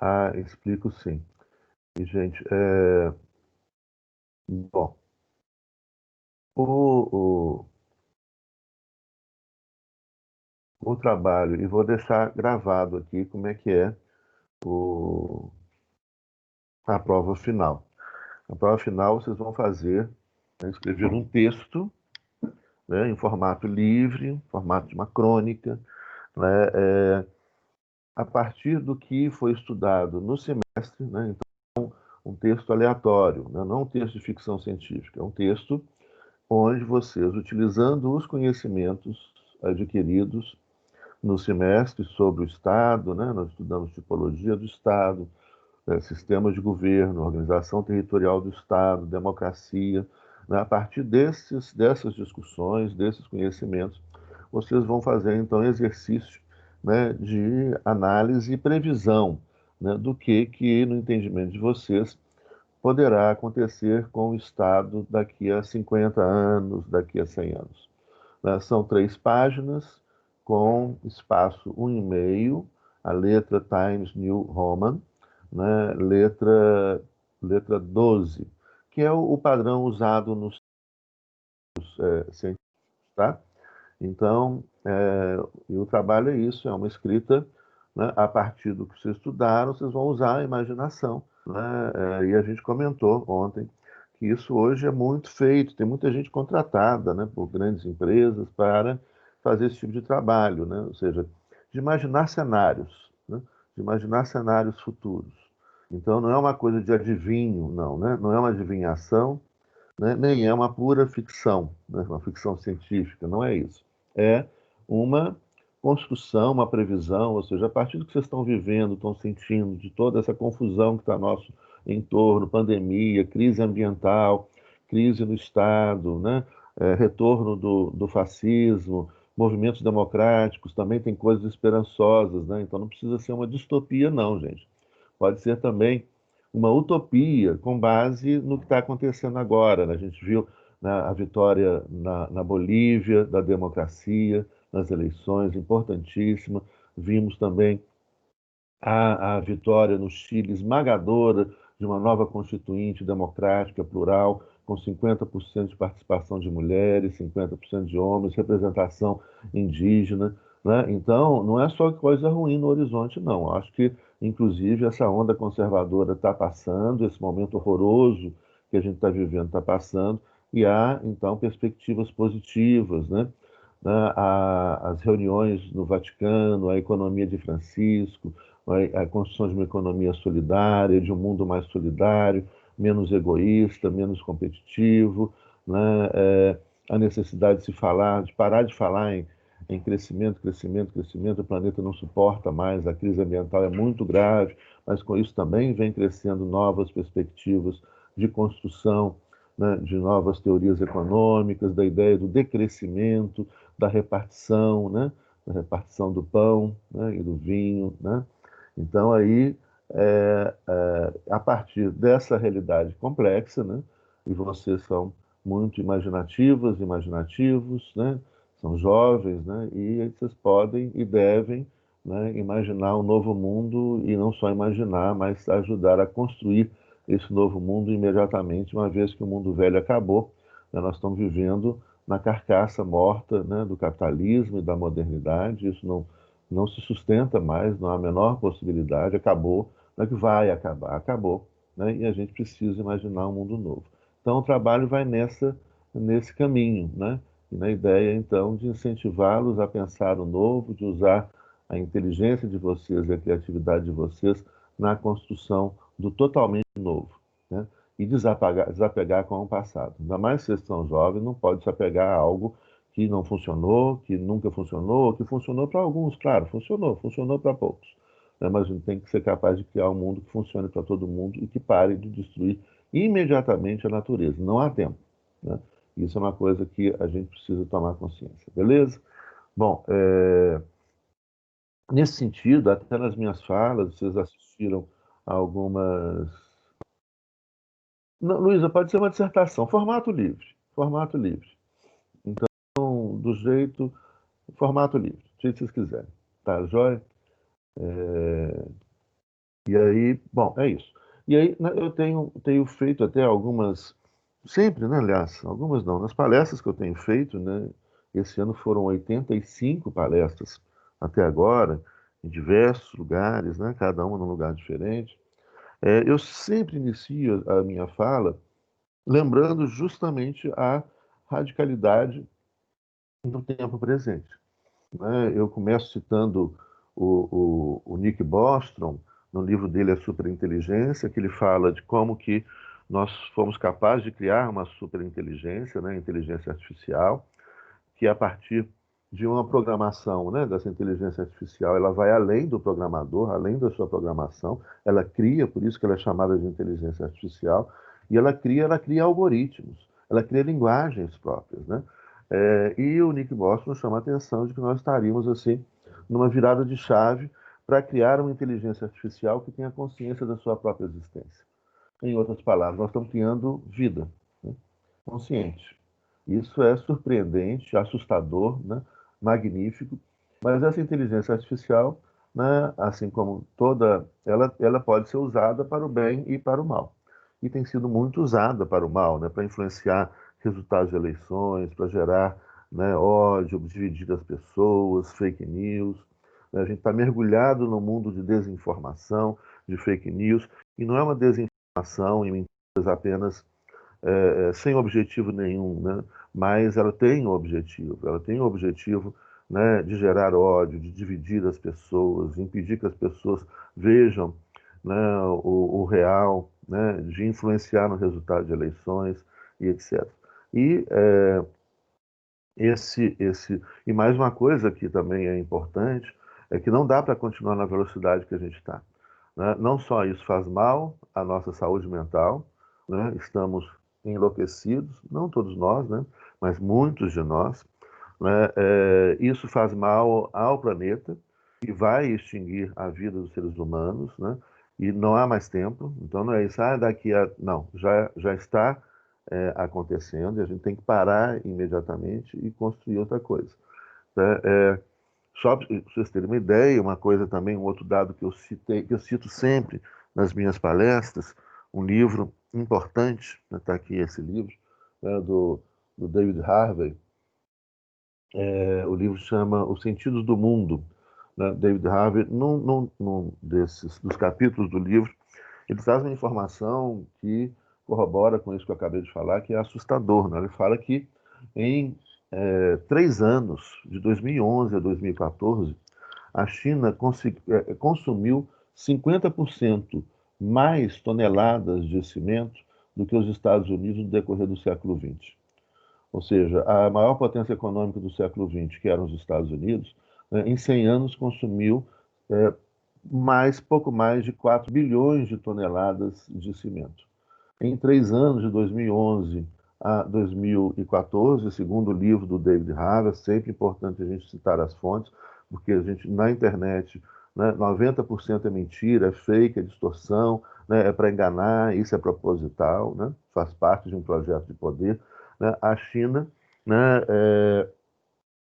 Ah, explico sim. E, gente, bom, o, o trabalho, e vou deixar gravado aqui como é que é o, a prova final. A prova final vocês vão fazer, né, escrever um texto, né, em formato livre, formato de uma crônica, né, a partir do que foi estudado no semestre, né, então um texto aleatório, né, não um texto de ficção científica, é um texto onde vocês, utilizando os conhecimentos adquiridos no semestre sobre o Estado, né, nós estudamos tipologia do Estado, sistemas de governo, organização territorial do Estado, democracia, né, a partir dessas discussões, desses conhecimentos, vocês vão fazer então exercício, né, de análise e previsão, né, do que no entendimento de vocês poderá acontecer com o Estado daqui a 50 anos, daqui a 100 anos. Né? São 3 páginas com espaço 1,5, a letra Times New Roman, né? letra 12, que é o padrão usado nos científicos, tá? Então, o trabalho é isso, é uma escrita, né, a partir do que vocês estudaram, vocês vão usar a imaginação, né? E a gente comentou ontem que isso hoje é muito feito, tem muita gente contratada, né, por grandes empresas para fazer esse tipo de trabalho, né? Ou seja, de imaginar cenários, né? De imaginar cenários futuros. Então, não é uma coisa de adivinho, não, né? Não é uma adivinhação, né? Nem é uma pura ficção, né? Uma ficção científica, não é isso. É uma construção, uma previsão, ou seja, a partir do que vocês estão vivendo, estão sentindo, de toda essa confusão que está no nosso entorno, pandemia, crise ambiental, crise no Estado, né? Retorno do fascismo, movimentos democráticos, também tem coisas esperançosas, né? Então não precisa ser uma distopia, não, gente. Pode ser também uma utopia com base no que está acontecendo agora, né? A gente viu, né, a vitória na Bolívia da democracia, nas eleições, importantíssima. Vimos também a vitória no Chile esmagadora de uma nova constituinte democrática, plural, com 50% de participação de mulheres, 50% de homens, representação indígena, né? Então, não é só coisa ruim no horizonte, não. Acho que, inclusive, essa onda conservadora está passando, esse momento horroroso que a gente está vivendo está passando, e há, então, perspectivas positivas, né? As reuniões no Vaticano, a economia de Francisco, a construção de uma economia solidária, de um mundo mais solidário, menos egoísta, menos competitivo, né? A necessidade de se falar, de parar de falar em crescimento, crescimento, crescimento, o planeta não suporta mais, a crise ambiental é muito grave, mas com isso também vem crescendo novas perspectivas de construção, né, de novas teorias econômicas, da ideia do decrescimento, da repartição, né, da repartição do pão, né, e do vinho, né? Então, aí, a partir dessa realidade complexa, né, e vocês são muito imaginativas, imaginativos, né, são jovens, né, e vocês podem e devem, né, imaginar um novo mundo e não só imaginar, mas ajudar a construir esse novo mundo imediatamente, uma vez que o mundo velho acabou, né, nós estamos vivendo na carcaça morta, né, do capitalismo e da modernidade, isso não se sustenta mais, não há a menor possibilidade, acabou, não é que vai acabar, acabou, né? E a gente precisa imaginar um mundo novo. Então o trabalho vai nesse caminho, né? E na ideia, então, de incentivá-los a pensar o novo, de usar a inteligência de vocês e a criatividade de vocês na construção do totalmente novo, né? E desapegar com o passado. Ainda mais se vocês são jovens, não pode se apegar a algo que não funcionou, que nunca funcionou, que funcionou para alguns, claro, funcionou para poucos. Né? Mas a gente tem que ser capaz de criar um mundo que funcione para todo mundo e que pare de destruir imediatamente a natureza. Não há tempo. Né? Isso é uma coisa que a gente precisa tomar consciência, beleza? Bom, nesse sentido, até nas minhas falas, vocês assistiram a algumas. Não, Luísa, pode ser uma dissertação, formato livre, formato livre. Então, do jeito, formato livre, do jeito que vocês quiserem. Tá, joia? E aí, bom, é isso. E aí eu tenho feito até algumas, sempre, né, aliás, algumas não, nas palestras que eu tenho feito, né, esse ano foram 85 palestras até agora, em diversos lugares, né, cada uma num lugar diferente. Eu sempre inicio a minha fala lembrando justamente a radicalidade do tempo presente, né? Eu começo citando o Nick Bostrom, no livro dele A Superinteligência, que ele fala de como que nós fomos capazes de criar uma superinteligência, né, inteligência artificial, que a partir de uma programação, né, dessa inteligência artificial, ela vai além do programador, além da sua programação, ela cria, por isso que ela é chamada de inteligência artificial, e ela cria algoritmos, ela cria linguagens próprias, né? E o Nick Bostrom chama a atenção de que nós estaríamos assim numa virada de chave para criar uma inteligência artificial que tenha consciência da sua própria existência. Em outras palavras, nós estamos criando vida, né, consciente. Isso é surpreendente, assustador, né, magnífico, mas essa inteligência artificial, né, assim como toda, ela pode ser usada para o bem e para o mal. E tem sido muito usada para o mal, né, para influenciar resultados de eleições, para gerar, né, ódio, dividir as pessoas, fake news. A gente está mergulhado no mundo de desinformação, de fake news, e não é uma desinformação em mentiras apenas sem objetivo nenhum, né? Mas ela tem o objetivo, né, de gerar ódio, de dividir as pessoas, impedir que as pessoas vejam, né, o real, né, de influenciar no resultado de eleições e etc. E e mais uma coisa que também é importante é que não dá para continuar na velocidade que a gente está, né? Não só isso faz mal à nossa saúde mental, né? Estamos enlouquecidos, não todos nós, né? Mas muitos de nós, né? Isso faz mal ao planeta e vai extinguir a vida dos seres humanos, né? E não há mais tempo, então não é isso, daqui a... Não, já está acontecendo e a gente tem que parar imediatamente e construir outra coisa, né? Só para vocês terem uma ideia, uma coisa também, um outro dado que eu citei, que eu cito sempre nas minhas palestras, um livro importante, está aqui esse livro, né, do David Harvey, o livro chama Os Sentidos do Mundo, né? David Harvey, num dos capítulos do livro, ele traz uma informação que corrobora com isso que eu acabei de falar, que é assustador, né? Ele fala que em 3 anos, de 2011 a 2014, a China consumiu 50% mais toneladas de cimento do que os Estados Unidos no decorrer do século XX. Ou seja, a maior potência econômica do século XX, que eram os Estados Unidos, né, em 100 anos consumiu é, pouco mais de 4 bilhões de toneladas de cimento. Em 3 anos, de 2011 a 2014, segundo o livro do David Harvey, é sempre importante a gente citar as fontes, porque a gente, na internet, né, 90% é mentira, é fake, é distorção, né, é para enganar, isso é proposital, né, faz parte de um projeto de poder. Né, a China, né,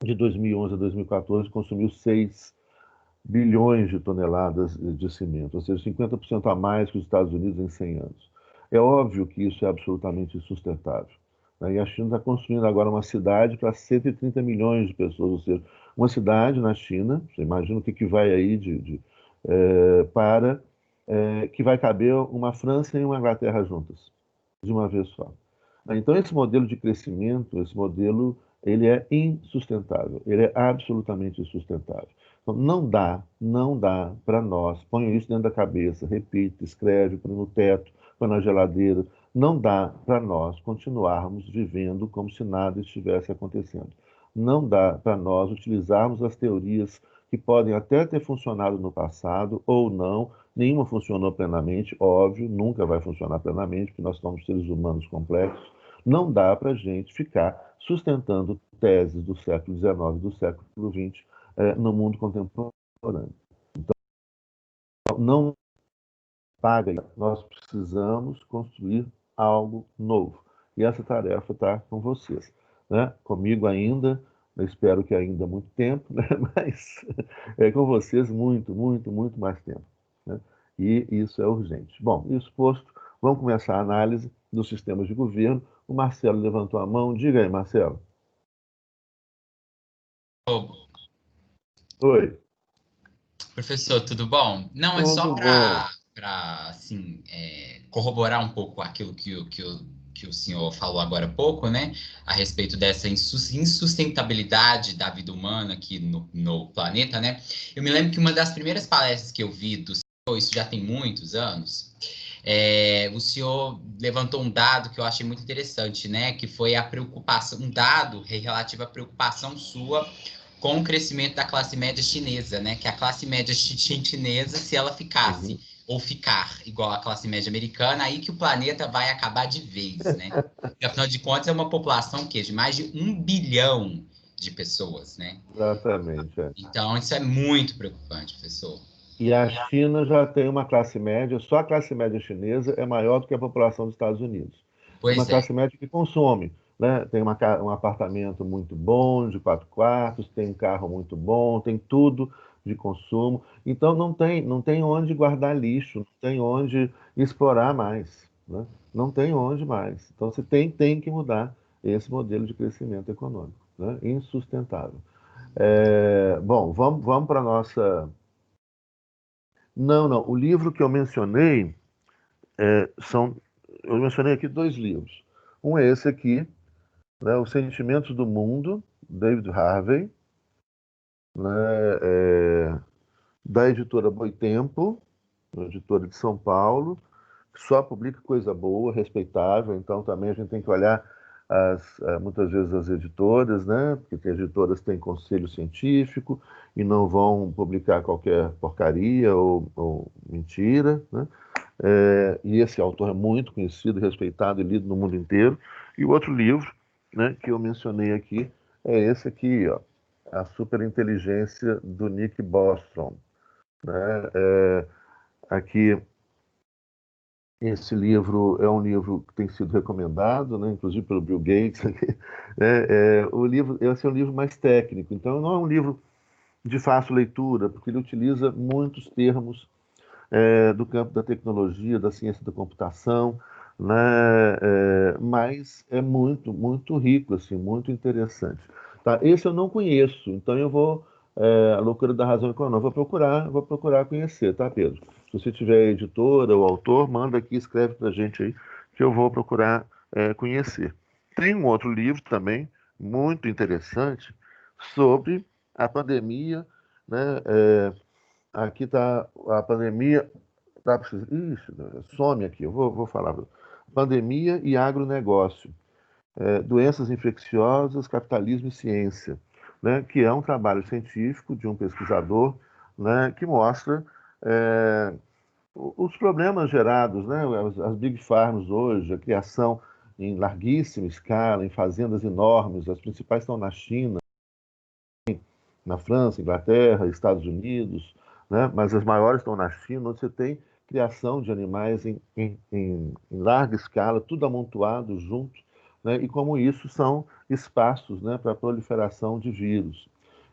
de 2011 a 2014, consumiu 6 bilhões de toneladas de cimento, ou seja, 50% a mais que os Estados Unidos em 100 anos. É óbvio que isso é absolutamente insustentável, né? E a China está construindo agora uma cidade para 130 milhões de pessoas, ou seja, uma cidade na China, você imagina o que vai aí para que vai caber uma França e uma Inglaterra juntas, de uma vez só. Então, esse modelo de crescimento, esse modelo, ele é insustentável, ele é absolutamente insustentável. Então, não dá para nós, ponha isso dentro da cabeça, repita, escreve, põe no teto, põe na geladeira, não dá para nós continuarmos vivendo como se nada estivesse acontecendo. Não dá para nós utilizarmos as teorias que podem até ter funcionado no passado ou não, nenhuma funcionou plenamente, óbvio, nunca vai funcionar plenamente, porque nós somos seres humanos complexos. Não dá para a gente ficar sustentando teses do século XIX, do século XX, no mundo contemporâneo. Não paga, nós precisamos construir algo novo. E essa tarefa está com vocês, né? Comigo ainda, eu espero que ainda muito tempo, né? Mas com vocês muito, muito, muito mais tempo, né? E isso é urgente. Bom, isso posto, vamos começar a análise dos sistemas de governo. O Marcelo levantou a mão. Diga aí, Marcelo. Ô, Oi. professor, tudo bom? Não, é só Tudo bom. para assim, corroborar um pouco aquilo que o senhor falou agora há pouco, né? A respeito dessa insustentabilidade da vida humana aqui no planeta, né? Eu me lembro que uma das primeiras palestras que eu vi do senhor, isso já tem muitos anos, o senhor levantou um dado que eu achei muito interessante, né? Que foi a preocupação, um dado relativo à preocupação sua com o crescimento da classe média chinesa, né? Que a classe média chinesa, se ela ficasse Uhum. ou ficar igual à classe média americana, aí que o planeta vai acabar de vez, né? E, afinal de contas, é uma população que de mais de 1 bilhão de pessoas, né? Exatamente. É. Então, isso é muito preocupante, professor. E a China já tem uma classe média, só a classe média chinesa é maior do que a população dos Estados Unidos. Uma Pois é. classe média que consome, né? Tem um apartamento muito bom, de 4 quartos, tem um carro muito bom, tem tudo de consumo. Então não tem onde guardar lixo, não tem onde explorar mais, né? Não tem onde mais. Então você tem que mudar esse modelo de crescimento econômico, né? Insustentável. Bom, vamos para a nossa. Não, não. O livro que eu mencionei são. Eu mencionei aqui 2 livros. Um é esse aqui, né, Os Sentimentos do Mundo, David Harvey, né, da editora Boitempo, uma editora de São Paulo, que só publica coisa boa, respeitável. Então também a gente tem que olhar muitas vezes as editoras, né? Porque as editoras têm conselho científico e não vão publicar qualquer porcaria ou mentira, né? E esse autor é muito conhecido, respeitado e lido no mundo inteiro. E o outro livro, né, que eu mencionei aqui é esse aqui, ó, A Superinteligência do Nick Bostrom, né? Aqui, esse livro é um livro que tem sido recomendado, né, inclusive pelo Bill Gates. O livro, esse é um livro mais técnico, então não é um livro de fácil leitura, porque ele utiliza muitos termos do campo da tecnologia, da ciência da computação, né? Mas é muito, muito rico, assim, muito interessante. Tá? Esse eu não conheço, então eu vou, a loucura da razão econômica, vou procurar conhecer, tá, Pedro? Se você tiver editora ou autor, manda aqui, escreve pra gente aí, que eu vou procurar conhecer. Tem um outro livro também, muito interessante, sobre a pandemia, né? Aqui está a pandemia. Tá precisando. Ixi, some aqui, eu vou falar. Pandemia e agronegócio, doenças infecciosas, capitalismo e ciência, né? Que é um trabalho científico de um pesquisador, né? Que mostra os problemas gerados, né? As big farms hoje, a criação em larguíssima escala, em fazendas enormes, as principais estão na China, na França, Inglaterra, Estados Unidos, né? Mas as maiores estão na China, onde você tem criação de animais em larga escala, tudo amontoado junto, né? E como isso são espaços, né, para a proliferação de vírus.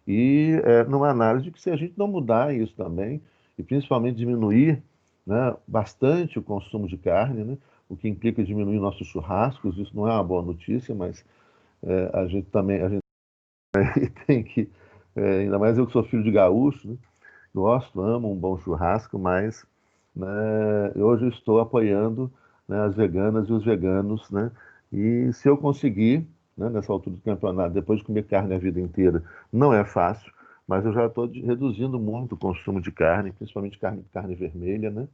E numa análise que se a gente não mudar isso também, e principalmente diminuir, né, bastante o consumo de carne, né, o que implica diminuir nossos churrascos, isso não é uma boa notícia, mas a gente tem que, ainda mais eu que sou filho de gaúcho, né? Gosto, amo um bom churrasco, mas, né, hoje eu estou apoiando, né, as veganas e os veganos, né? E se eu conseguir, né, nessa altura do campeonato, depois de comer carne a vida inteira, não é fácil, mas eu já estou reduzindo muito o consumo de carne, principalmente carne vermelha, né?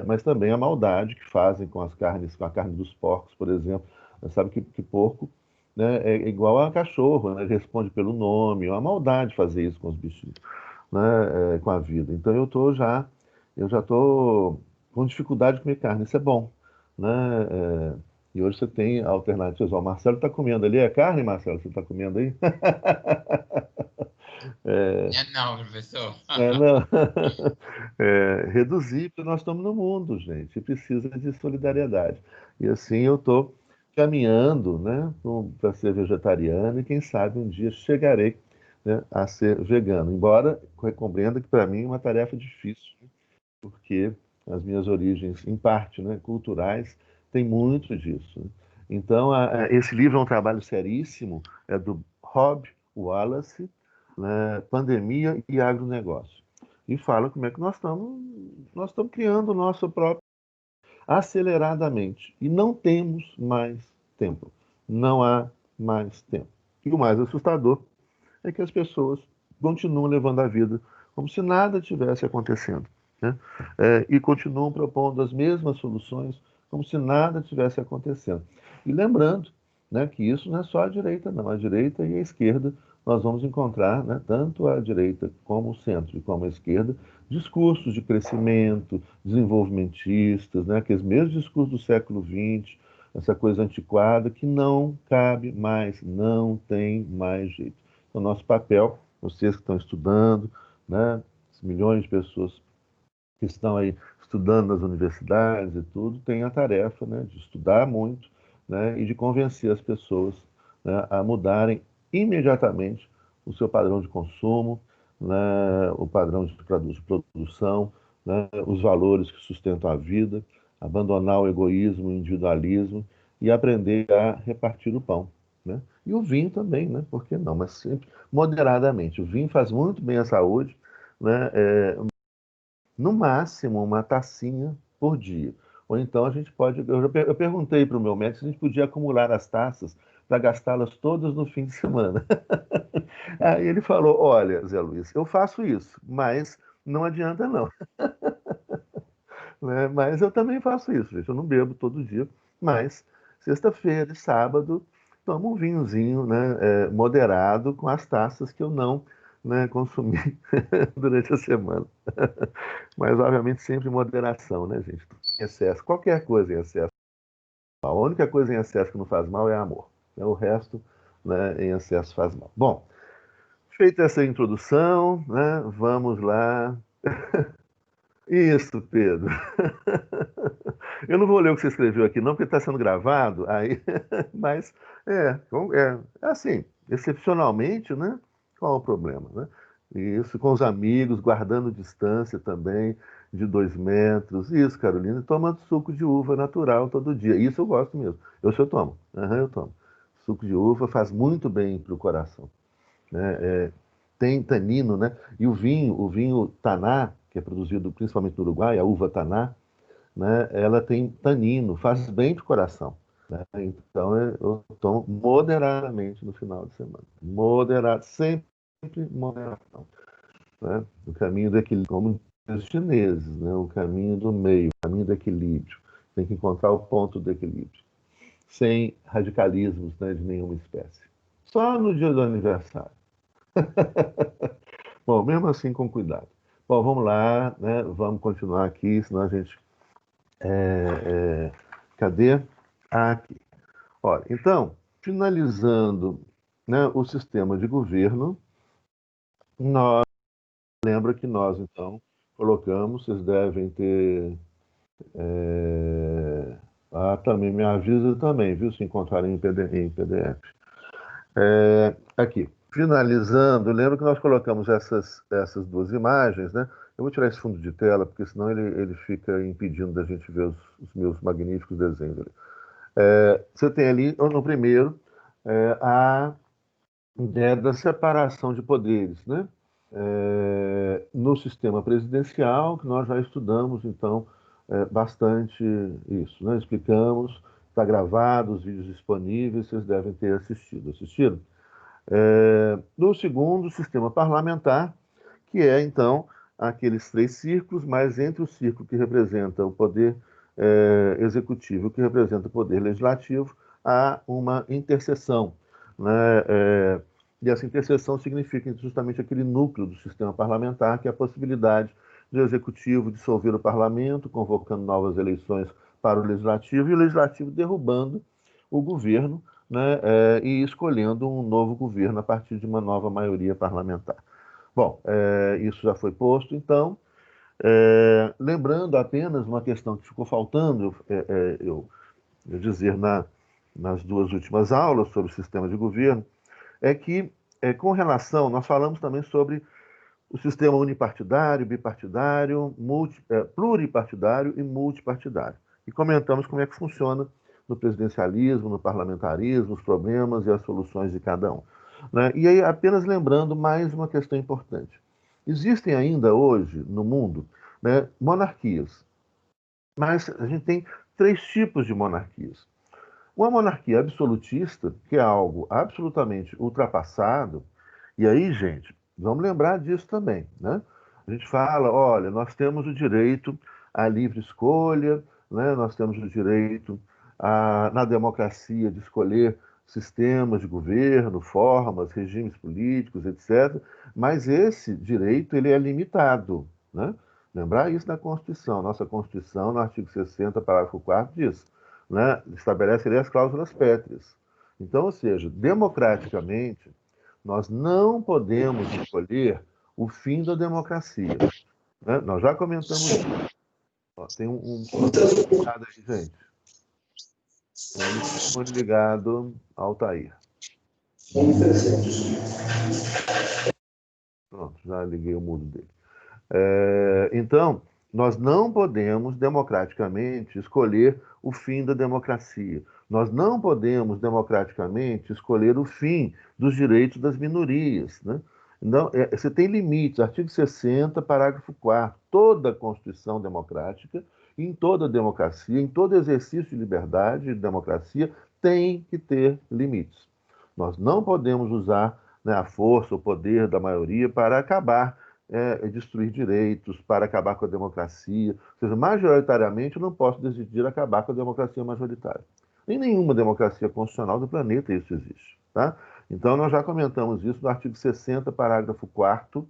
Mas também a maldade que fazem com as carnes, com a carne dos porcos, por exemplo. Você sabe que porco, né, é igual a cachorro, né? Responde pelo nome, é uma maldade fazer isso com os bichinhos, né, com a vida. Então eu já estou com dificuldade de comer carne, isso é bom, né? E hoje você tem alternativas. Ó, o Marcelo está comendo ali, é carne, Marcelo? Você está comendo aí? É, Não, professor. não. Reduzir, porque nós estamos no mundo, gente, e precisa de solidariedade. E assim eu estou caminhando, né, para ser vegetariano e quem sabe um dia chegarei, né, a ser vegano. Embora eu compreenda que para mim é uma tarefa difícil, porque as minhas origens, em parte, né, culturais, tem muito disso. Né? Então, esse livro é um trabalho seríssimo, é do Rob Wallace, né, Pandemia e Agronegócio. E fala como é que nós estamos criando o nosso próprio aceleradamente. E não temos mais tempo. Não há mais tempo. E o mais assustador é que as pessoas continuam levando a vida como se nada tivesse acontecendo. Né? E continuam propondo as mesmas soluções como se nada tivesse acontecendo. E lembrando, né, que isso não é só a direita, não. A direita e a esquerda, nós vamos encontrar, né, tanto a direita como o centro e como a esquerda, discursos de crescimento, desenvolvimentistas, né, aqueles mesmos discursos do século XX, essa coisa antiquada que não cabe mais, não tem mais jeito. O nosso papel, vocês que estão estudando, né, as milhões de pessoas que estão aí estudando nas universidades e tudo, têm a tarefa, né, de estudar muito, né, e de convencer as pessoas, né, a mudarem imediatamente o seu padrão de consumo, né, o padrão de produção, né, os valores que sustentam a vida, abandonar o egoísmo, o individualismo e aprender a repartir o pão. Né? E o vinho também, né? Por que não? Mas sempre moderadamente. O vinho faz muito bem à saúde, né? No máximo uma tacinha por dia. Ou então a gente pode. Eu perguntei para o meu médico se a gente podia acumular as taças para gastá-las todas no fim de semana. Aí ele falou: Olha, Zé Luiz, eu faço isso, mas não adianta não. Né? Mas eu também faço isso, gente. Eu não bebo todo dia, mas sexta-feira e sábado tomo um vinhozinho, né, moderado com as taças que eu não, né, consumi durante a semana. Mas, obviamente, sempre em moderação, né, gente? Em excesso, qualquer coisa em excesso. A única coisa em excesso que não faz mal é amor. O resto, né, em excesso faz mal. Bom, feita essa introdução, né, vamos lá. Isso, Pedro. Eu não vou ler o que você escreveu aqui, não, porque está sendo gravado, aí, mas é assim, excepcionalmente, né? Qual é o problema, né? Isso, com os amigos, guardando distância também, de 2 metros. Isso, Carolina, tomando suco de uva natural todo dia. Isso eu gosto mesmo. Eu tomo. Aham, eu tomo. Suco de uva faz muito bem para o coração. Né? Tem tanino, né? E o vinho Taná, que é produzido principalmente no Uruguai, a uva Taná, né? Ela tem tanino, faz bem para o coração. Né? Então eu tomo moderadamente no final de semana. Moderado, sempre moderação. Né? O caminho do equilíbrio, como os chineses, né? O caminho do meio, o caminho do equilíbrio. Tem que encontrar o ponto do equilíbrio, sem radicalismos, né, de nenhuma espécie. Só no dia do aniversário. Bom, mesmo assim, com cuidado. Bom, vamos lá, né? Vamos continuar aqui, senão a gente. Cadê? Aqui. Olha, então, finalizando, né, o sistema de governo, nós, lembra que nós, então, colocamos, vocês devem ter. Também me avisa também, viu, se encontrarem em PDF. Aqui, finalizando, lembra que nós colocamos essas duas imagens, né? Eu vou tirar esse fundo de tela, porque senão ele fica impedindo da gente ver os meus magníficos desenhos ali. Você tem ali, no primeiro, a ideia da separação de poderes, né? No sistema presidencial, que nós já estudamos, então, bastante isso, né? Explicamos, está gravado, os vídeos disponíveis, vocês devem ter assistido. Assistiram? No segundo, sistema parlamentar, que é, então, aqueles 3 círculos, mas entre o círculo que representa o poder executivo e o que representa o poder legislativo, há uma interseção. Né? E essa interseção significa justamente aquele núcleo do sistema parlamentar, que é a possibilidade do executivo dissolver o parlamento, convocando novas eleições para o legislativo, e o legislativo derrubando o governo, né, e escolhendo um novo governo a partir de uma nova maioria parlamentar. Bom, isso já foi posto, então. Lembrando apenas uma questão que ficou faltando eu dizer nas 2 últimas aulas sobre o sistema de governo, é que, com relação, nós falamos também sobre o sistema unipartidário, bipartidário, pluripartidário e multipartidário. E comentamos como é que funciona no presidencialismo, no parlamentarismo, os problemas e as soluções de cada um. Né? E aí, apenas lembrando mais uma questão importante. Existem ainda hoje, no mundo, né, monarquias, mas a gente tem 3 tipos de monarquias. Uma monarquia absolutista, que é algo absolutamente ultrapassado, e aí, gente, vamos lembrar disso também, né? A gente fala, olha, nós temos o direito à livre escolha, né? Nós temos o direito na democracia de escolher sistemas de governo, formas, regimes políticos, etc. Mas esse direito ele é limitado, né? Lembrar isso na Constituição. Nossa Constituição, no artigo 60, parágrafo 4º, diz, né? Estabelece ali as cláusulas pétreas. Então, ou seja, democraticamente, nós não podemos escolher o fim da democracia. Né? Nós já comentamos isso. Ó, tem um ligado aí, gente. Tem um microfone ligado ao Altair. Pronto, já liguei o mudo dele. Então, nós não podemos democraticamente escolher o fim da democracia. Nós não podemos democraticamente escolher o fim dos direitos das minorias. Né? Então, você tem limites. Artigo 60, parágrafo 4º. Toda Constituição democrática, em toda democracia, em todo exercício de liberdade e de democracia, tem que ter limites. Nós não podemos usar, né, a força, o poder da maioria para acabar destruir direitos, para acabar com a democracia. Ou seja, majoritariamente eu não posso decidir acabar com a democracia majoritária. Em nenhuma democracia constitucional do planeta isso existe. Tá? Então, nós já comentamos isso no artigo 60, parágrafo 4º,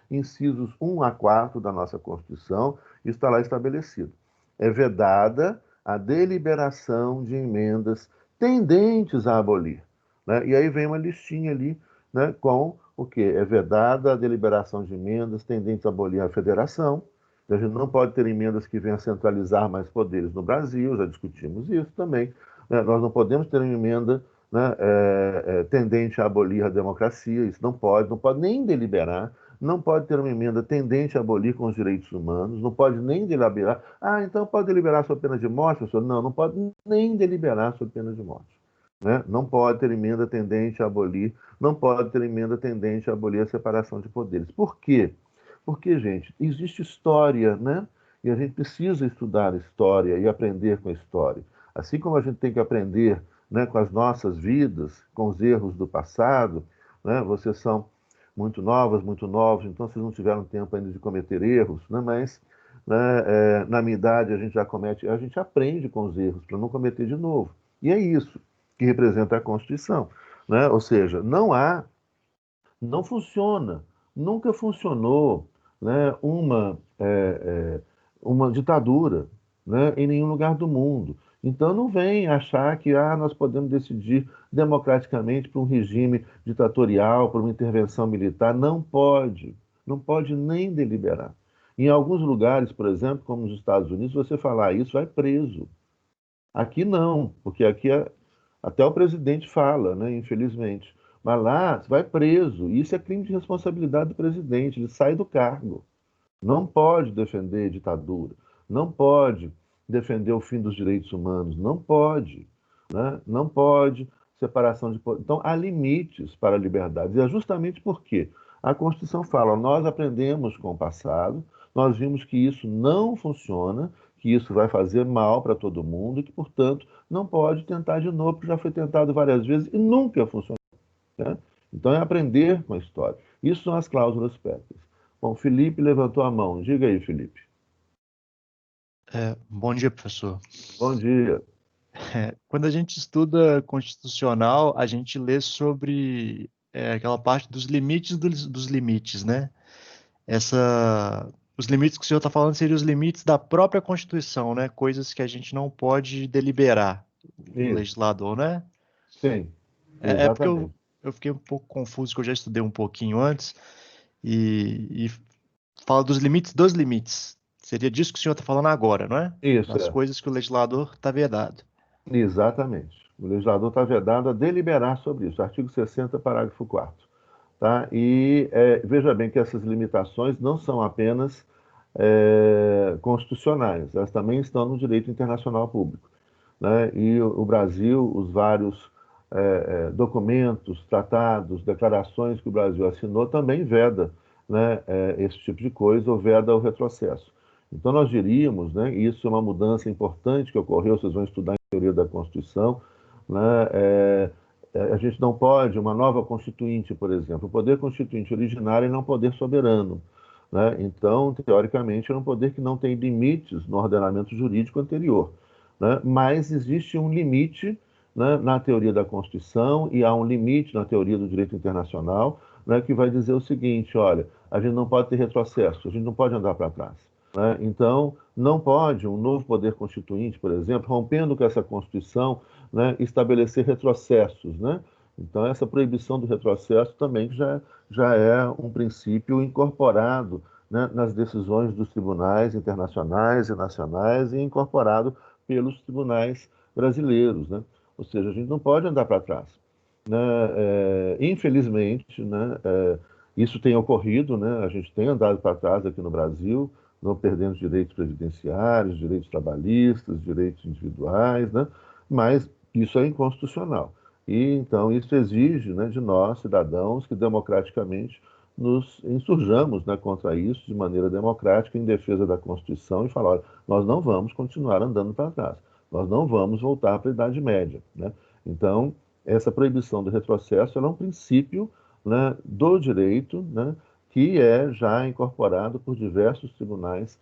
incisos 1 a 4 da nossa Constituição, isso está lá estabelecido. É vedada a deliberação de emendas tendentes a abolir. Né? E aí vem uma listinha ali, né, com o quê? É vedada a deliberação de emendas tendentes a abolir a federação. A gente não pode ter emendas que venham a centralizar mais poderes no Brasil, já discutimos isso também. Né? Nós não podemos ter uma emenda, né, tendente a abolir a democracia, isso não pode nem deliberar, não pode ter uma emenda tendente a abolir com os direitos humanos, não pode nem deliberar. Ah, então pode deliberar sobre pena de morte, professor? Não, não pode nem deliberar sobre pena de morte. Né? Não pode ter emenda tendente a abolir, não pode ter emenda tendente a abolir a separação de poderes. Por quê? Porque, gente, existe história, né? E a gente precisa estudar a história e aprender com a história. Assim como a gente tem que aprender, né, com as nossas vidas, com os erros do passado, né? Vocês são muito novas, muito novos, então vocês não tiveram tempo ainda de cometer erros, né? Mas, né, na minha idade a gente já comete, a gente aprende com os erros para não cometer de novo. E é isso que representa a Constituição, né? Ou seja, não funciona, nunca funcionou, né, uma ditadura, né, em nenhum lugar do mundo. Então não vem achar que nós podemos decidir democraticamente para um regime ditatorial, para uma intervenção militar. Não pode, não pode nem deliberar. Em alguns lugares, por exemplo, como nos Estados Unidos, você falar isso vai preso. Aqui não, porque aqui até o presidente fala, né, infelizmente. Mas lá você vai preso. Isso é crime de responsabilidade do presidente. Ele sai do cargo. Não pode defender ditadura. Não pode defender o fim dos direitos humanos. Não pode. Né? Não pode separação de poder. Então, há limites para a liberdade. E é justamente porque a Constituição fala, nós aprendemos com o passado, nós vimos que isso não funciona, que isso vai fazer mal para todo mundo e que, portanto, não pode tentar de novo, porque já foi tentado várias vezes e nunca funcionou. Né? Então é aprender com a história. Isso são as cláusulas pétreas. Bom, Felipe levantou a mão. Diga aí, Felipe. Bom dia, professor. Bom dia. Quando a gente estuda constitucional, a gente lê sobre aquela parte dos limites dos limites, né? Os limites que o senhor está falando seriam os limites da própria Constituição, né? Coisas que a gente não pode deliberar, o Isso. legislador, né? Sim, É porque exatamente. eu fiquei um pouco confuso, que eu já estudei um pouquinho antes, e fala dos limites. Seria disso que o senhor está falando agora, não é? Isso, Das coisas que o legislador está vedado. Exatamente. O legislador está vedado a deliberar sobre isso. Artigo 60, parágrafo 4º. tá? E veja bem que essas limitações não são apenas constitucionais, elas também estão no direito internacional público, né? E o Brasil, os vários documentos, tratados, declarações que o Brasil assinou também veda, né, esse tipo de coisa, ou veda o retrocesso. Então nós diríamos, né, e isso é uma mudança importante que ocorreu, vocês vão estudar em teoria da Constituição, né, a gente não pode, uma nova constituinte, por exemplo, o poder constituinte originário é não poder soberano, né? Então, teoricamente, é um poder que não tem limites no ordenamento jurídico anterior, né? Mas existe um limite, né, na teoria da Constituição, e há um limite na teoria do direito internacional, né, que vai dizer o seguinte: olha, a gente não pode ter retrocesso, a gente não pode andar para trás, né? Então, não pode um novo poder constituinte, por exemplo, rompendo com essa Constituição, né, estabelecer retrocessos, né? Então, essa proibição do retrocesso também já é um princípio incorporado, né, nas decisões dos tribunais internacionais e nacionais e incorporado pelos tribunais brasileiros, né? Ou seja, a gente não pode andar para trás, né? Infelizmente, né, isso tem ocorrido, né? A gente tem andado para trás aqui no Brasil, não perdendo direitos previdenciários, direitos trabalhistas, direitos individuais, né? Mas isso é inconstitucional. E então isso exige, né, de nós, cidadãos, que democraticamente nos insurjamos, né, contra isso de maneira democrática, em defesa da Constituição, e falar: olha, nós não vamos continuar andando para trás, nós não vamos voltar para a Idade Média, né? Então, essa proibição do retrocesso é um princípio, né, do direito, né, que é já incorporado por diversos tribunais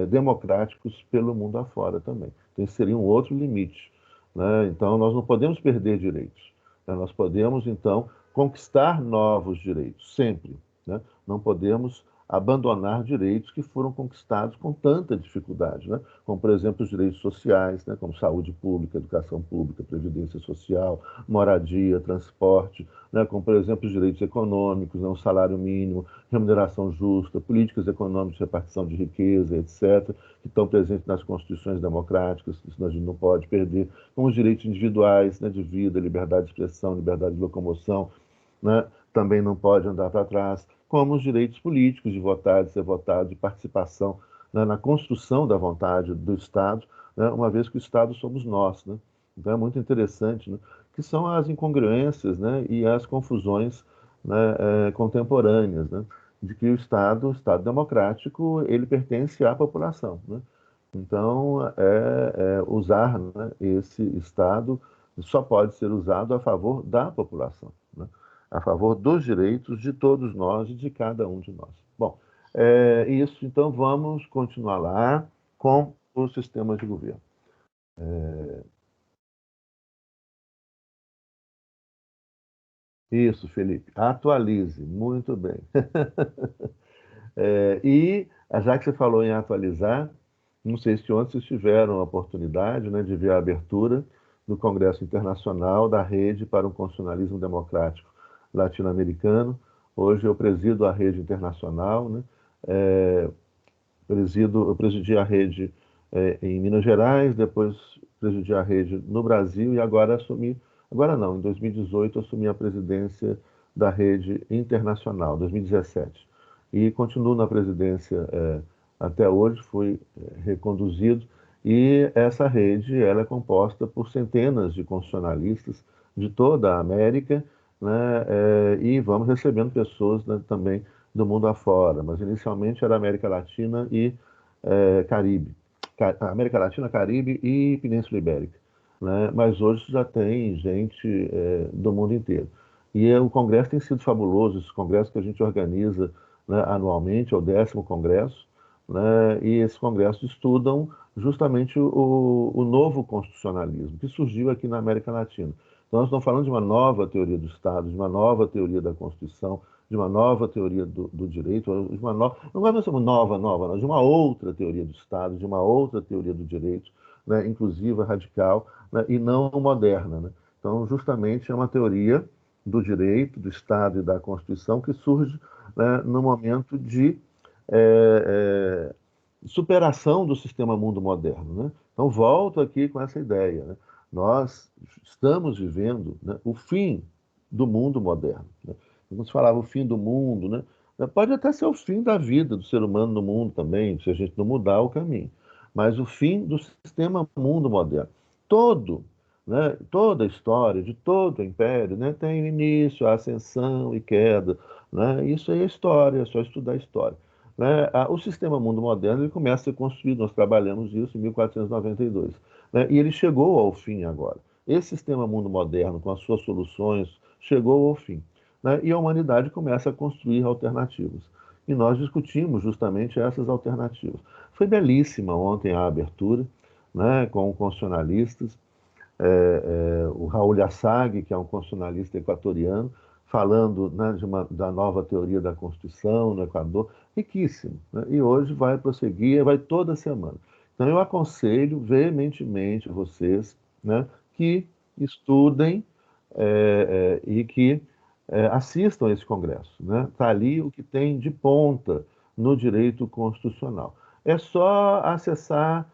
democráticos pelo mundo afora também. Então, esse seria um outro limite, né? Então, nós não podemos perder direitos, né? Nós podemos, então, conquistar novos direitos, sempre, né? Não podemos abandonar direitos que foram conquistados com tanta dificuldade, né? Como, por exemplo, os direitos sociais, né? Como saúde pública, educação pública, previdência social, moradia, transporte, né? Como, por exemplo, os direitos econômicos, né? O salário mínimo, remuneração justa, políticas econômicas de repartição de riqueza, etc., que estão presentes nas constituições democráticas, isso a gente não pode perder, como os direitos individuais, né? De vida, liberdade de expressão, liberdade de locomoção, né? Também não pode andar para trás, como os direitos políticos de votar, de ser votado, de participação, né, na construção da vontade do Estado, né, uma vez que o Estado somos nós, né? Então é muito interessante, né, que são as incongruências, né, e as confusões, né, contemporâneas, né, de que o Estado democrático, ele pertence à população, né? Então, usar, né, esse Estado só pode ser usado a favor da população, né? A favor dos direitos de todos nós e de cada um de nós. Bom, isso, então vamos continuar lá com o sistema de governo. Isso, Felipe, atualize, muito bem. E, já que você falou em atualizar, não sei se ontem vocês tiveram a oportunidade, né, de ver a abertura do Congresso Internacional da Rede para um Constitucionalismo Democrático Latino-Americano. Hoje eu presido a rede internacional, né? É, eu presidi a rede em Minas Gerais, depois presidi a rede no Brasil e agora não, em 2018 assumi a presidência da rede internacional, 2017. E continuo na presidência até hoje, fui reconduzido, e essa rede ela é composta por centenas de constitucionalistas de toda a América, né, e vamos recebendo pessoas, né, também do mundo afora, mas inicialmente era América Latina e Caribe. América Latina, Caribe e Península Ibérica, né? Mas hoje já tem gente do mundo inteiro. E o congresso tem sido fabuloso, esse congresso que a gente organiza, né, anualmente, é o 10º congresso, né? E esses congressos estudam justamente o novo constitucionalismo que surgiu aqui na América Latina. Então, nós estamos falando de uma nova teoria do Estado, de uma nova teoria da Constituição, de uma nova teoria do direito, de uma nova, não vai ser uma nova, não, de uma outra teoria do Estado, de uma outra teoria do direito, né, inclusiva, radical, né, e não moderna, né? Então, justamente é uma teoria do direito, do Estado e da Constituição que surge, né, no momento de superação do sistema mundo moderno, né? Então, volto aqui com essa ideia, né? Nós estamos vivendo, né, o fim do mundo moderno, né? Quando se falava o fim do mundo, né? Pode até ser o fim da vida do ser humano no mundo também, se a gente não mudar o caminho. Mas o fim do sistema mundo moderno. Todo, né, toda a história de todo o império, né, tem início, ascensão e queda. Né? Isso aí é história, é só estudar a história. Né? O sistema mundo moderno ele começa a ser construído, nós trabalhamos isso em 1492. Né? E ele chegou ao fim agora. Esse sistema mundo moderno, com as suas soluções, chegou ao fim. Né? E a humanidade começa a construir alternativas. E nós discutimos justamente essas alternativas. Foi belíssima ontem a abertura, né, com constitucionalistas, o Raul Assag, que é um constitucionalista equatoriano, falando, né, da nova teoria da Constituição no Equador, riquíssimo. Né? E hoje vai prosseguir, vai toda semana. Então eu aconselho veementemente vocês, né, que estudem e que assistam a esse congresso. Né? Está ali o que tem de ponta no direito constitucional. É só acessar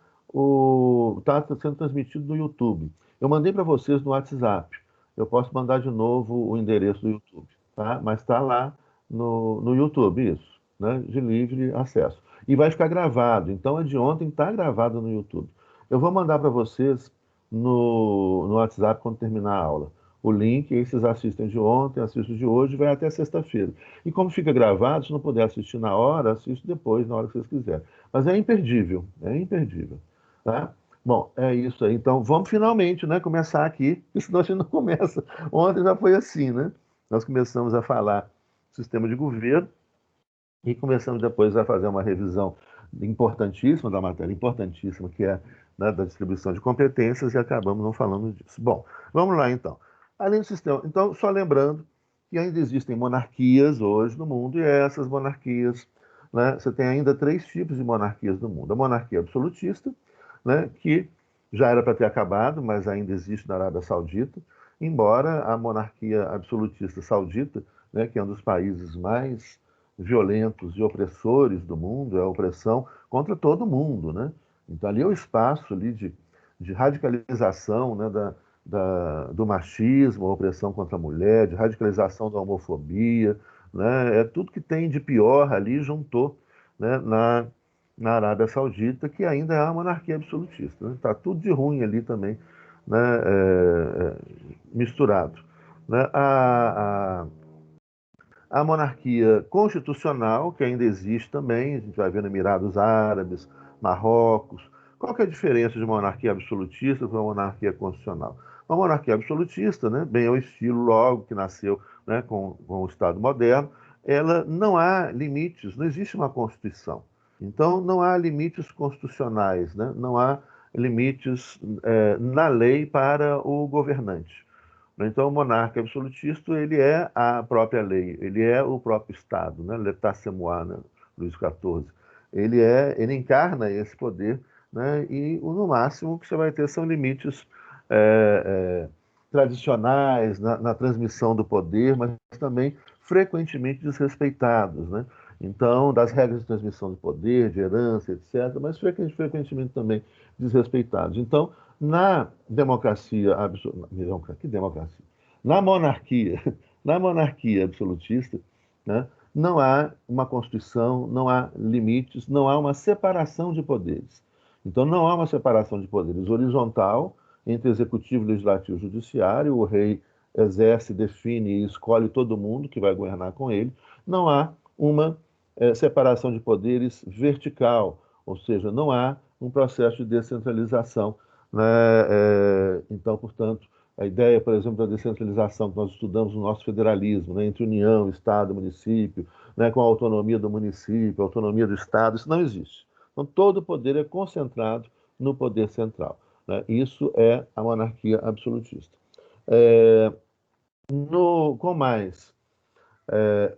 está sendo transmitido no YouTube. Eu mandei para vocês no WhatsApp. Eu posso mandar de novo o endereço do YouTube, tá? Mas está lá no YouTube, isso, né? De livre acesso. E vai ficar gravado. Então, é de ontem, está gravado no YouTube. Eu vou mandar para vocês no WhatsApp quando terminar a aula. O link, aí vocês assistem de ontem, assistem de hoje, vai até sexta-feira. E como fica gravado, se não puder assistir na hora, assiste depois, na hora que vocês quiserem. Mas é imperdível, é imperdível. Tá? Bom, é isso aí. Então, vamos finalmente, né, começar aqui, porque senão a gente não começa. Ontem já foi assim, né? Nós começamos a falar do sistema de governo e começamos depois a fazer uma revisão importantíssima da matéria, importantíssima, que é, né, da distribuição de competências, e acabamos não falando disso. Bom, vamos lá então. Além do sistema, então, só lembrando que ainda existem monarquias hoje no mundo, e essas monarquias, né, você tem ainda 3 tipos de monarquias no mundo. A monarquia absolutista, né, que já era para ter acabado, mas ainda existe na Arábia Saudita, embora a monarquia absolutista saudita, né, que é um dos países mais violentos e opressores do mundo, é a opressão contra todo mundo, né? Então ali é o espaço ali de radicalização, né, do machismo, a opressão contra a mulher, de radicalização da homofobia, né? É tudo que tem de pior ali juntou, né, na Arábia Saudita, que ainda é uma monarquia absolutista. Né? Tá tudo de ruim ali também, né, misturado. Né? A monarquia constitucional, que ainda existe também, a gente vai ver no Emirados Árabes, Marrocos. Qual que é a diferença de monarquia absolutista para uma monarquia constitucional? Uma monarquia absolutista, né, bem ao estilo logo que nasceu, né, com o Estado moderno, ela não há limites, não existe uma Constituição. Então, não há limites constitucionais, né? Não há limites na lei para o governante. Então, o monarca absolutista, ele é a própria lei, ele é o próprio Estado, né? L'état c'est moi, né? Luís XIV. Ele encarna esse poder, né? E no máximo que você vai ter são limites tradicionais na transmissão do poder, mas também frequentemente desrespeitados, né? Então, das regras de transmissão do poder, de herança, etc., mas frequentemente também desrespeitados. Então, na democracia absoluta, que democracia? Na monarquia, na monarquia absolutista, né, não há uma Constituição, não há limites, não há uma separação de poderes. Então, não há uma separação de poderes horizontal entre executivo, legislativo e judiciário. O rei exerce, define e escolhe todo mundo que vai governar com ele. Não há uma separação de poderes vertical, ou seja, não há um processo de descentralização. Né? Então, portanto, a ideia, por exemplo, da descentralização que nós estudamos no nosso federalismo, né, entre União, Estado, município, né, com a autonomia do município, a autonomia do Estado, isso não existe. Então, todo o poder é concentrado no poder central. Né? Isso é a monarquia absolutista. Com mais,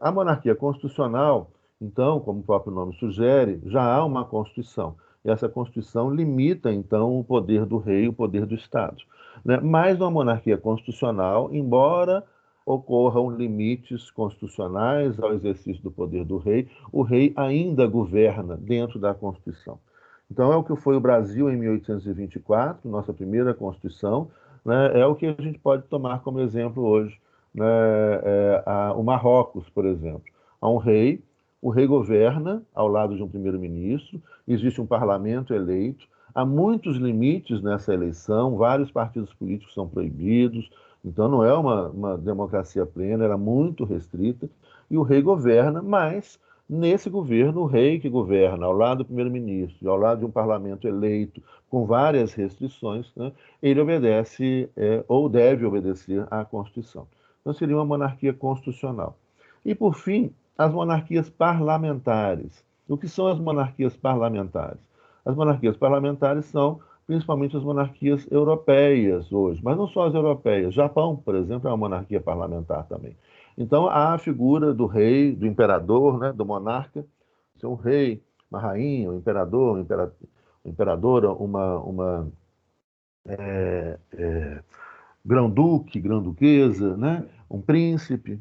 a monarquia constitucional, então, como o próprio nome sugere, já há uma Constituição. E essa Constituição limita, então, o poder do rei, o poder do Estado. Né? Mas na monarquia constitucional, embora ocorram limites constitucionais ao exercício do poder do rei, o rei ainda governa dentro da Constituição. Então, é o que foi o Brasil em 1824, nossa primeira Constituição, né? É o que a gente pode tomar como exemplo hoje né, o Marrocos, por exemplo. Há um rei, o rei governa ao lado de um primeiro-ministro, existe um parlamento eleito, há muitos limites nessa eleição, vários partidos políticos são proibidos, então não é uma democracia plena, era muito restrita, e o rei governa, mas nesse governo, o rei que governa ao lado do primeiro-ministro, ao lado de um parlamento eleito, com várias restrições, né, ele obedece ou deve obedecer à Constituição. Então seria uma monarquia constitucional. E, por fim, as monarquias parlamentares. O que são as monarquias parlamentares? As monarquias parlamentares são principalmente as monarquias europeias hoje, mas não só as europeias. Japão, por exemplo, é uma monarquia parlamentar também. Então, há a figura do rei, do imperador, né, do monarca, ser um rei, uma rainha, um imperador, imperadora, uma grão-duque, grã-duquesa, né, um príncipe,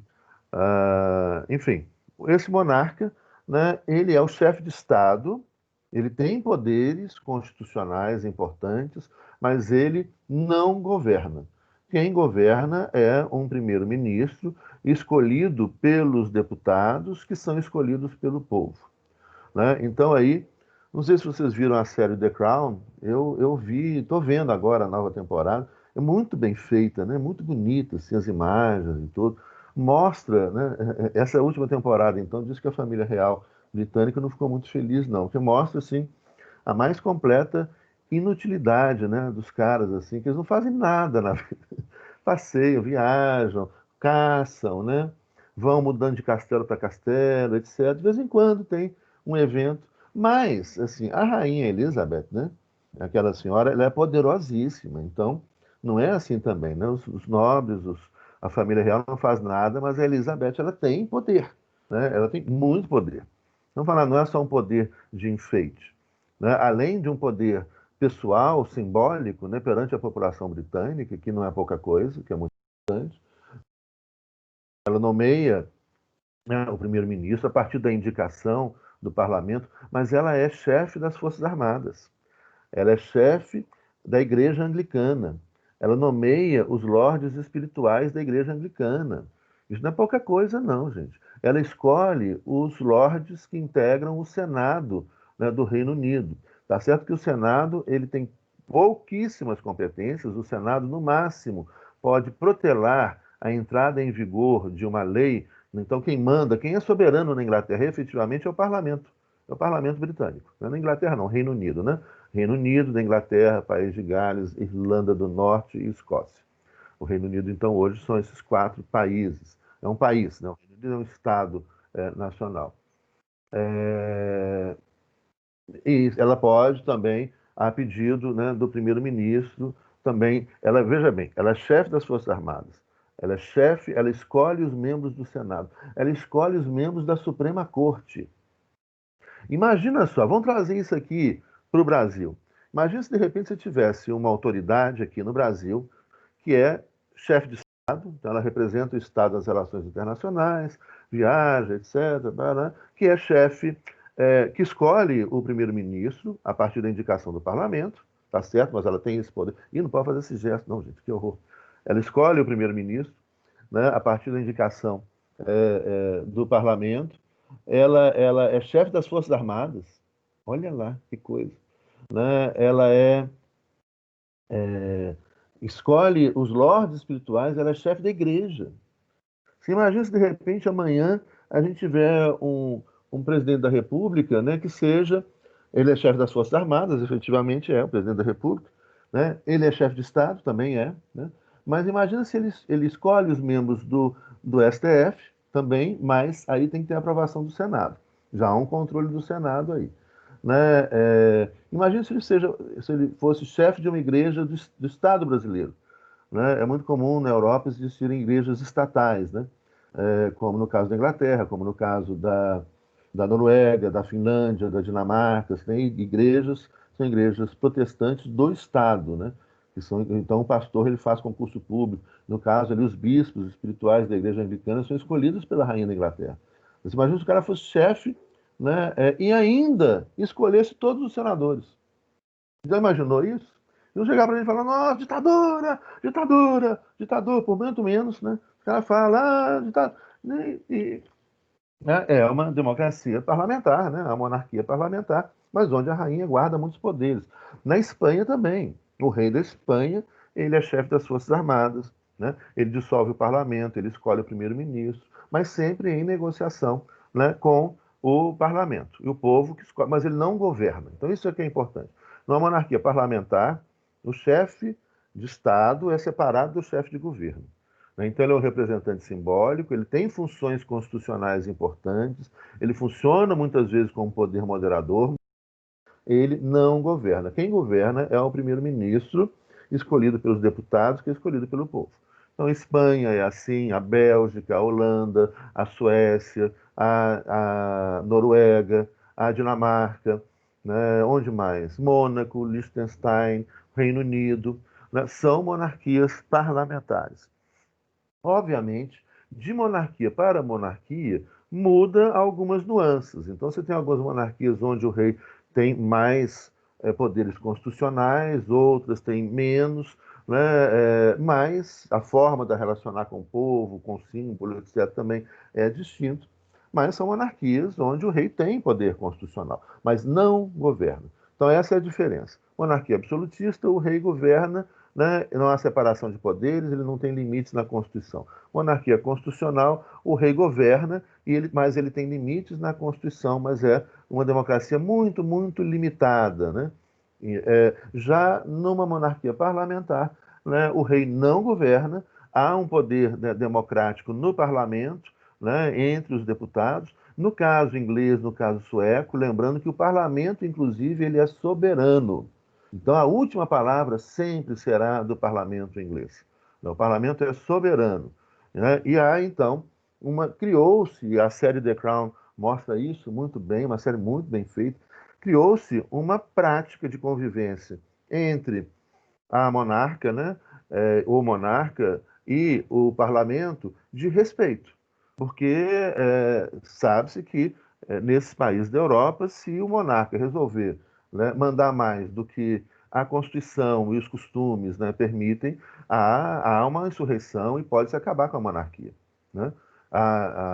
enfim. Esse monarca, né, ele é o chefe de Estado, ele tem poderes constitucionais importantes, mas ele não governa. Quem governa é um primeiro-ministro escolhido pelos deputados, que são escolhidos pelo povo, né? Então aí, não sei se vocês viram a série The Crown, eu vi, estou vendo agora a nova temporada, é muito bem feita, né? Muito bonita, assim, as imagens e tudo. Mostra, né? Essa última temporada, então, diz que a família real britânica não ficou muito feliz, não, porque mostra, assim, a mais completa inutilidade, né, dos caras, assim, que eles não fazem nada na vida. Passeiam, viajam, caçam, né? Vão mudando de castelo para castelo, etc. De vez em quando tem um evento. Mas, assim, a rainha Elizabeth, né? Aquela senhora, ela é poderosíssima. Então, não é assim também, né? Os nobres, a família real não faz nada, mas a Elizabeth, ela tem poder, né? Ela tem muito poder. Vamos falar, não é só um poder de enfeite, né? Além de um poder pessoal, simbólico, né, perante a população britânica, que não é pouca coisa, que é muito importante. Ela nomeia, né, o primeiro-ministro a partir da indicação do parlamento, mas ela é chefe das Forças Armadas. Ela é chefe da Igreja Anglicana. Ela nomeia os lordes espirituais da Igreja Anglicana. Isso não é pouca coisa, não, gente. Ela escolhe os lordes que integram o Senado, né, do Reino Unido. Tá certo que o Senado ele tem pouquíssimas competências. O Senado, no máximo, pode protelar a entrada em vigor de uma lei. Então, quem manda, quem é soberano na Inglaterra, efetivamente, é o parlamento. É o parlamento britânico. Não é na Inglaterra, não, Reino Unido, né? Reino Unido, da Inglaterra, País de Gales, Irlanda do Norte e Escócia. O Reino Unido, então, hoje são esses 4 países. É um país, né? O Reino Unido é um Estado nacional. E ela pode também, a pedido, né, do primeiro-ministro, também, ela, veja bem, ela é chefe das Forças Armadas, ela é chefe, ela escolhe os membros do Senado, ela escolhe os membros da Suprema Corte. Imagina só, vamos trazer isso aqui para o Brasil. Imagina se de repente você tivesse uma autoridade aqui no Brasil que é chefe de Estado, então ela representa o Estado nas relações internacionais, viaja, etc., que é chefe, que escolhe o primeiro-ministro a partir da indicação do parlamento, tá certo? Mas ela tem esse poder. E não pode fazer esse gesto, não, gente, que horror. Ela escolhe o primeiro-ministro, né, a partir da indicação do parlamento. Ela é chefe das Forças Armadas. Olha lá, que coisa. Né? Ela escolhe os lordes espirituais, ela é chefe da igreja. Você imagina se de repente amanhã a gente tiver um presidente da República, né, que seja, ele é chefe das Forças Armadas, efetivamente é o presidente da República, né? Ele é chefe de Estado, também é, né? Mas imagina se ele escolhe os membros do STF também, mas aí tem que ter a aprovação do Senado. Já há um controle do Senado aí. Né? Imagina se ele fosse chefe de uma igreja do Estado brasileiro. Né? É muito comum na Europa existirem igrejas estatais, né? Como no caso da Inglaterra, como no caso da Noruega, da Finlândia, da Dinamarca. Tem igrejas, são igrejas protestantes do Estado, né? Então o pastor ele faz concurso público. No caso ali, os bispos espirituais da igreja anglicana são escolhidos pela rainha da Inglaterra. Você imagina se o cara fosse chefe, né? E ainda escolhesse todos os senadores. Já imaginou isso? Iam chegar para ele e falar, nossa, ditadura, ditadura, ditador, por muito menos, né? O cara fala, né, é uma democracia parlamentar, né, a monarquia parlamentar, mas onde a rainha guarda muitos poderes. Na Espanha também, o rei da Espanha, ele é chefe das Forças Armadas, né, ele dissolve o parlamento, ele escolhe o primeiro-ministro, mas sempre em negociação, né, com o parlamento e o povo que escolhe, mas ele não governa. Então isso é que é importante. Numa monarquia parlamentar, o chefe de Estado é separado do chefe de governo. Então, ele é um representante simbólico, ele tem funções constitucionais importantes, ele funciona muitas vezes como poder moderador, ele não governa. Quem governa é o primeiro-ministro, escolhido pelos deputados, que é escolhido pelo povo. Então, a Espanha é assim, a Bélgica, a Holanda, a Suécia, a Noruega, a Dinamarca, né? Onde mais? Mônaco, Liechtenstein, Reino Unido, né? São monarquias parlamentares. Obviamente, de monarquia para monarquia, muda algumas nuances. Então, você tem algumas monarquias onde o rei tem mais poderes constitucionais, outras têm menos, né? Mas a forma de relacionar com o povo, com o símbolo, etc., também é distinto. Mas são monarquias onde o rei tem poder constitucional, mas não governa. Então, essa é a diferença. Monarquia absolutista, o rei governa, né? Não há separação de poderes, ele não tem limites na Constituição. Monarquia constitucional, o rei governa, mas ele tem limites na Constituição, mas é uma democracia muito, muito limitada, né? Já numa monarquia parlamentar, né, o rei não governa, há um poder, né, democrático no parlamento, né, entre os deputados. No caso inglês, no caso sueco, lembrando que o parlamento, inclusive, ele é soberano. Então, a última palavra sempre será do parlamento inglês. O parlamento é soberano, né? E há, então, criou-se, a série The Crown mostra isso muito bem, uma série muito bem feita, criou-se uma prática de convivência entre a monarca, né, o monarca e o parlamento de respeito, porque sabe-se que nesses países da Europa, se o monarca resolver, né, mandar mais do que a Constituição e os costumes, né, permitem, há uma insurreição e pode-se acabar com a monarquia, né?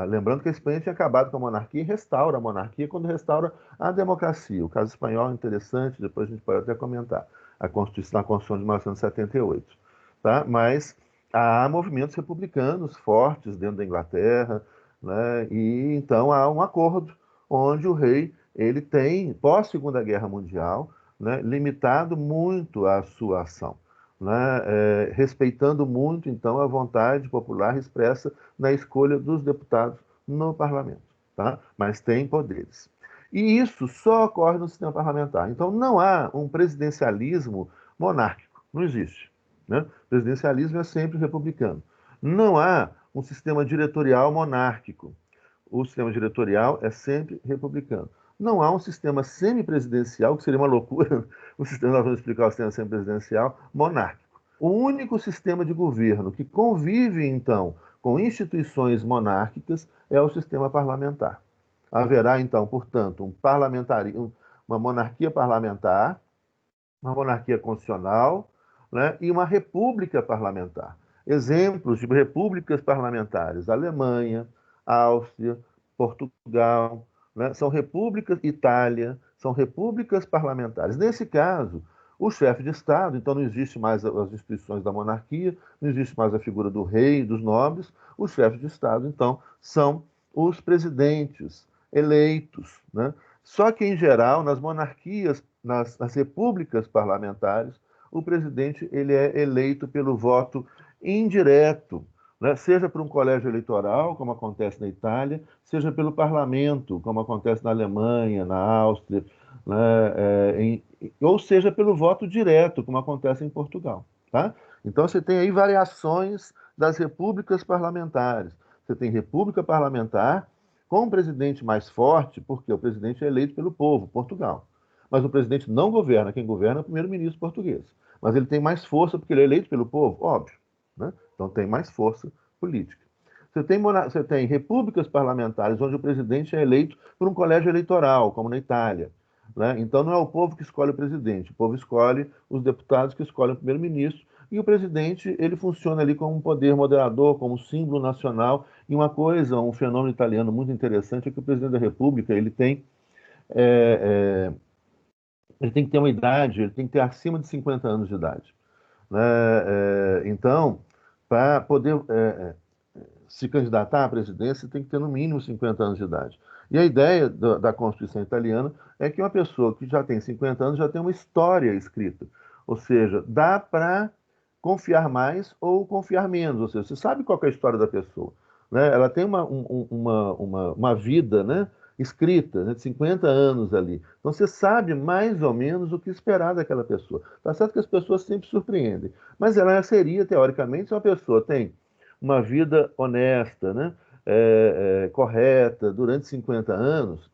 Lembrando que a Espanha tinha acabado com a monarquia e restaura a monarquia quando restaura a democracia. O caso espanhol é interessante, depois a gente pode até comentar na Constituição de 1978. Tá? Mas há movimentos republicanos fortes dentro da Inglaterra, né? E então há um acordo onde o rei ele tem, pós-Segunda Guerra Mundial, né, limitado muito a sua ação, né, respeitando muito, então, a vontade popular expressa na escolha dos deputados no parlamento. Tá? Mas tem poderes. E isso só ocorre no sistema parlamentar. Então, não há um presidencialismo monárquico. Não existe. Né? O presidencialismo é sempre republicano. Não há um sistema diretorial monárquico. O sistema diretorial é sempre republicano. Não há um sistema semipresidencial, que seria uma loucura, nós vamos explicar o sistema semipresidencial, monárquico. O único sistema de governo que convive, então, com instituições monárquicas é o sistema parlamentar. Haverá, então, portanto, uma monarquia parlamentar, uma monarquia constitucional, né, e uma república parlamentar. Exemplos de repúblicas parlamentares: Alemanha, Áustria, Portugal, né, são repúblicas, Itália, são repúblicas parlamentares. Nesse caso, o chefe de Estado, então não existe mais as instituições da monarquia, não existe mais a figura do rei e dos nobres, os chefes de Estado, então, são os presidentes eleitos, né? Só que, em geral, nas monarquias, nas repúblicas parlamentares, o presidente ele é eleito pelo voto indireto, né? Seja por um colégio eleitoral, como acontece na Itália, seja pelo parlamento, como acontece na Alemanha, na Áustria, né? Ou seja pelo voto direto, como acontece em Portugal. Tá? Então, você tem aí variações das repúblicas parlamentares. Você tem república parlamentar com um presidente mais forte, porque o presidente é eleito pelo povo, Portugal. Mas o presidente não governa, quem governa é o primeiro-ministro português. Mas ele tem mais força porque ele é eleito pelo povo, óbvio. Né? Então tem mais força política. Você tem repúblicas parlamentares onde o presidente é eleito por um colégio eleitoral, como na Itália. Né? Então não é o povo que escolhe o presidente, o povo escolhe os deputados que escolhem o primeiro-ministro, e o presidente ele funciona ali como um poder moderador, como símbolo nacional. E uma coisa, um fenômeno italiano muito interessante é que o presidente da República é, ele tem que ter uma idade, ele tem que ter acima de 50 anos de idade, né? Então, para poder se candidatar à presidência, tem que ter no mínimo 50 anos de idade. E a ideia da Constituição italiana é que uma pessoa que já tem 50 anos já tem uma história escrita. Ou seja, dá para confiar mais ou confiar menos. Ou seja, você sabe qual é a história da pessoa, né? Ela tem uma vida, né, escrita, né, de 50 anos ali. Então você sabe mais ou menos o que esperar daquela pessoa. Tá certo que as pessoas sempre surpreendem, mas ela seria, teoricamente, se uma pessoa tem uma vida honesta, né, correta, durante 50 anos,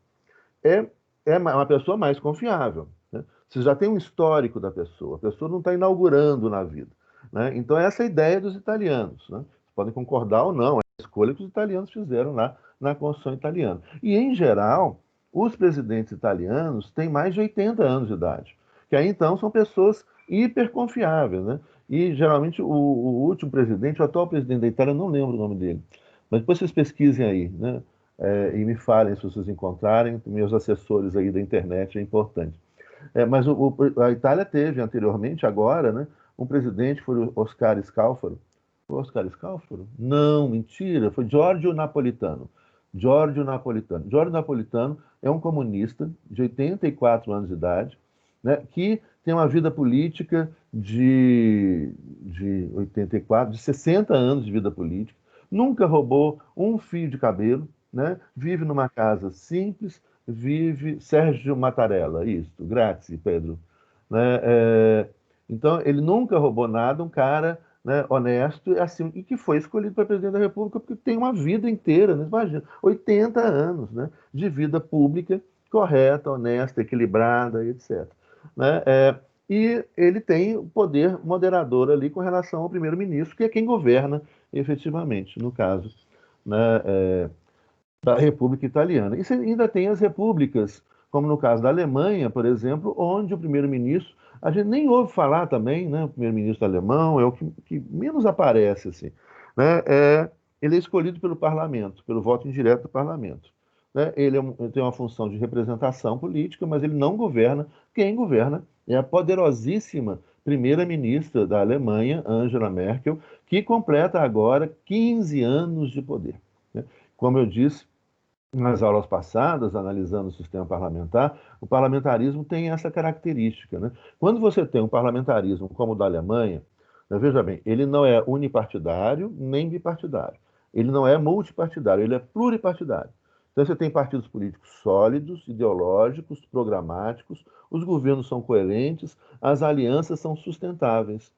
é, é uma pessoa mais confiável, né? Você já tem um histórico da pessoa, a pessoa não está inaugurando na vida, né? Então, essa é a ideia dos italianos, né? Vocês podem concordar ou não, é a escolha que os italianos fizeram lá na Constituição italiana. E, em geral, os presidentes italianos têm mais de 80 anos de idade, que aí, então, são pessoas hiperconfiáveis, né? E, geralmente, o último presidente, o atual presidente da Itália, eu não lembro o nome dele, mas depois vocês pesquisem aí, né? E me falem se vocês encontrarem, meus assessores aí da internet, é importante. Mas a Itália teve anteriormente, agora, né, um presidente, foi o Oscar Scalfaro. Foi o Oscar Scalfaro? Não, mentira, foi Giorgio Napolitano. Giorgio Napolitano. Giorgio Napolitano é um comunista de 84 anos de idade, né, que tem uma vida política de 84, de 60 anos de vida política, nunca roubou um fio de cabelo, né? Vive numa casa simples, vive Sérgio Mattarella, isto, grazie, Pedro. Né? Então, ele nunca roubou nada, um cara, né, honesto assim, e que foi escolhido para presidente da República porque tem uma vida inteira, né? Imagina, 80 anos, né, de vida pública correta, honesta, equilibrada, etc. Né? E ele tem o poder moderador ali com relação ao primeiro-ministro, que é quem governa efetivamente, no caso, né, da República Italiana. E você ainda tem as repúblicas, como no caso da Alemanha, por exemplo, onde o primeiro-ministro, a gente nem ouve falar também, né? O primeiro-ministro alemão é o que menos aparece, assim, né? Ele é escolhido pelo parlamento, pelo voto indireto do parlamento. Né? Ele tem uma função de representação política, mas ele não governa. Quem governa é a poderosíssima primeira-ministra da Alemanha, Angela Merkel, que completa agora 15 anos de poder. Né? Como eu disse, nas aulas passadas, analisando o sistema parlamentar, o parlamentarismo tem essa característica, né? Quando você tem um parlamentarismo como o da Alemanha, né, veja bem, ele não é unipartidário nem bipartidário. Ele não é multipartidário, ele é pluripartidário. Então você tem partidos políticos sólidos, ideológicos, programáticos, os governos são coerentes, as alianças são sustentáveis.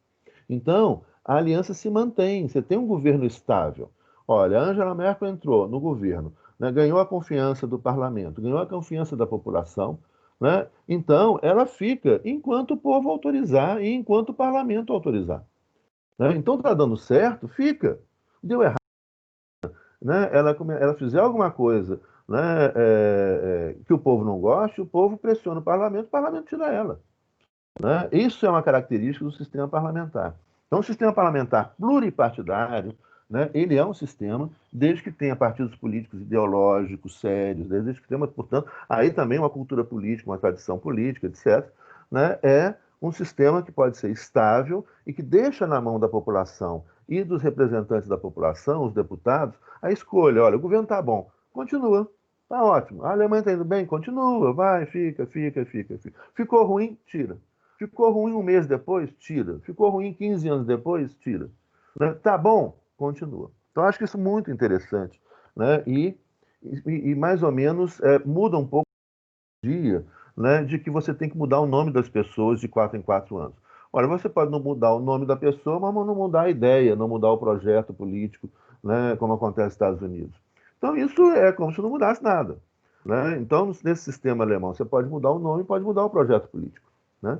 Então, a aliança se mantém, você tem um governo estável. Olha, a Angela Merkel entrou no governo, né, ganhou a confiança do parlamento, ganhou a confiança da população, né? Então, ela fica enquanto o povo autorizar e enquanto o parlamento autorizar. Né? Então, está dando certo, fica. Deu errado, né? Ela fizer alguma coisa, né, que o povo não goste, o povo pressiona o parlamento tira ela. Né? Isso é uma característica do sistema parlamentar. Então, o sistema parlamentar pluripartidário, né, ele é um sistema, desde que tenha partidos políticos ideológicos, sérios, desde que tenha, portanto, aí também uma cultura política, uma tradição política, etc., né, é um sistema que pode ser estável e que deixa na mão da população e dos representantes da população, os deputados, a escolha. Olha, o governo está bom, continua, está ótimo. A Alemanha está indo bem, continua, vai, fica. Ficou ruim, tira. Ficou ruim um mês depois, tira. Ficou ruim 15 anos depois, tira. Né? Tá bom, continua. Então, acho que isso é muito interessante. Né? E mais ou menos muda um pouco o dia, né, de que você tem que mudar o nome das pessoas de 4 em 4 anos. Olha, você pode não mudar o nome da pessoa, mas não mudar a ideia, não mudar o projeto político, né, como acontece nos Estados Unidos. Então, isso é como se não mudasse nada. Né? Então, nesse sistema alemão, você pode mudar o nome, pode mudar o projeto político. Né?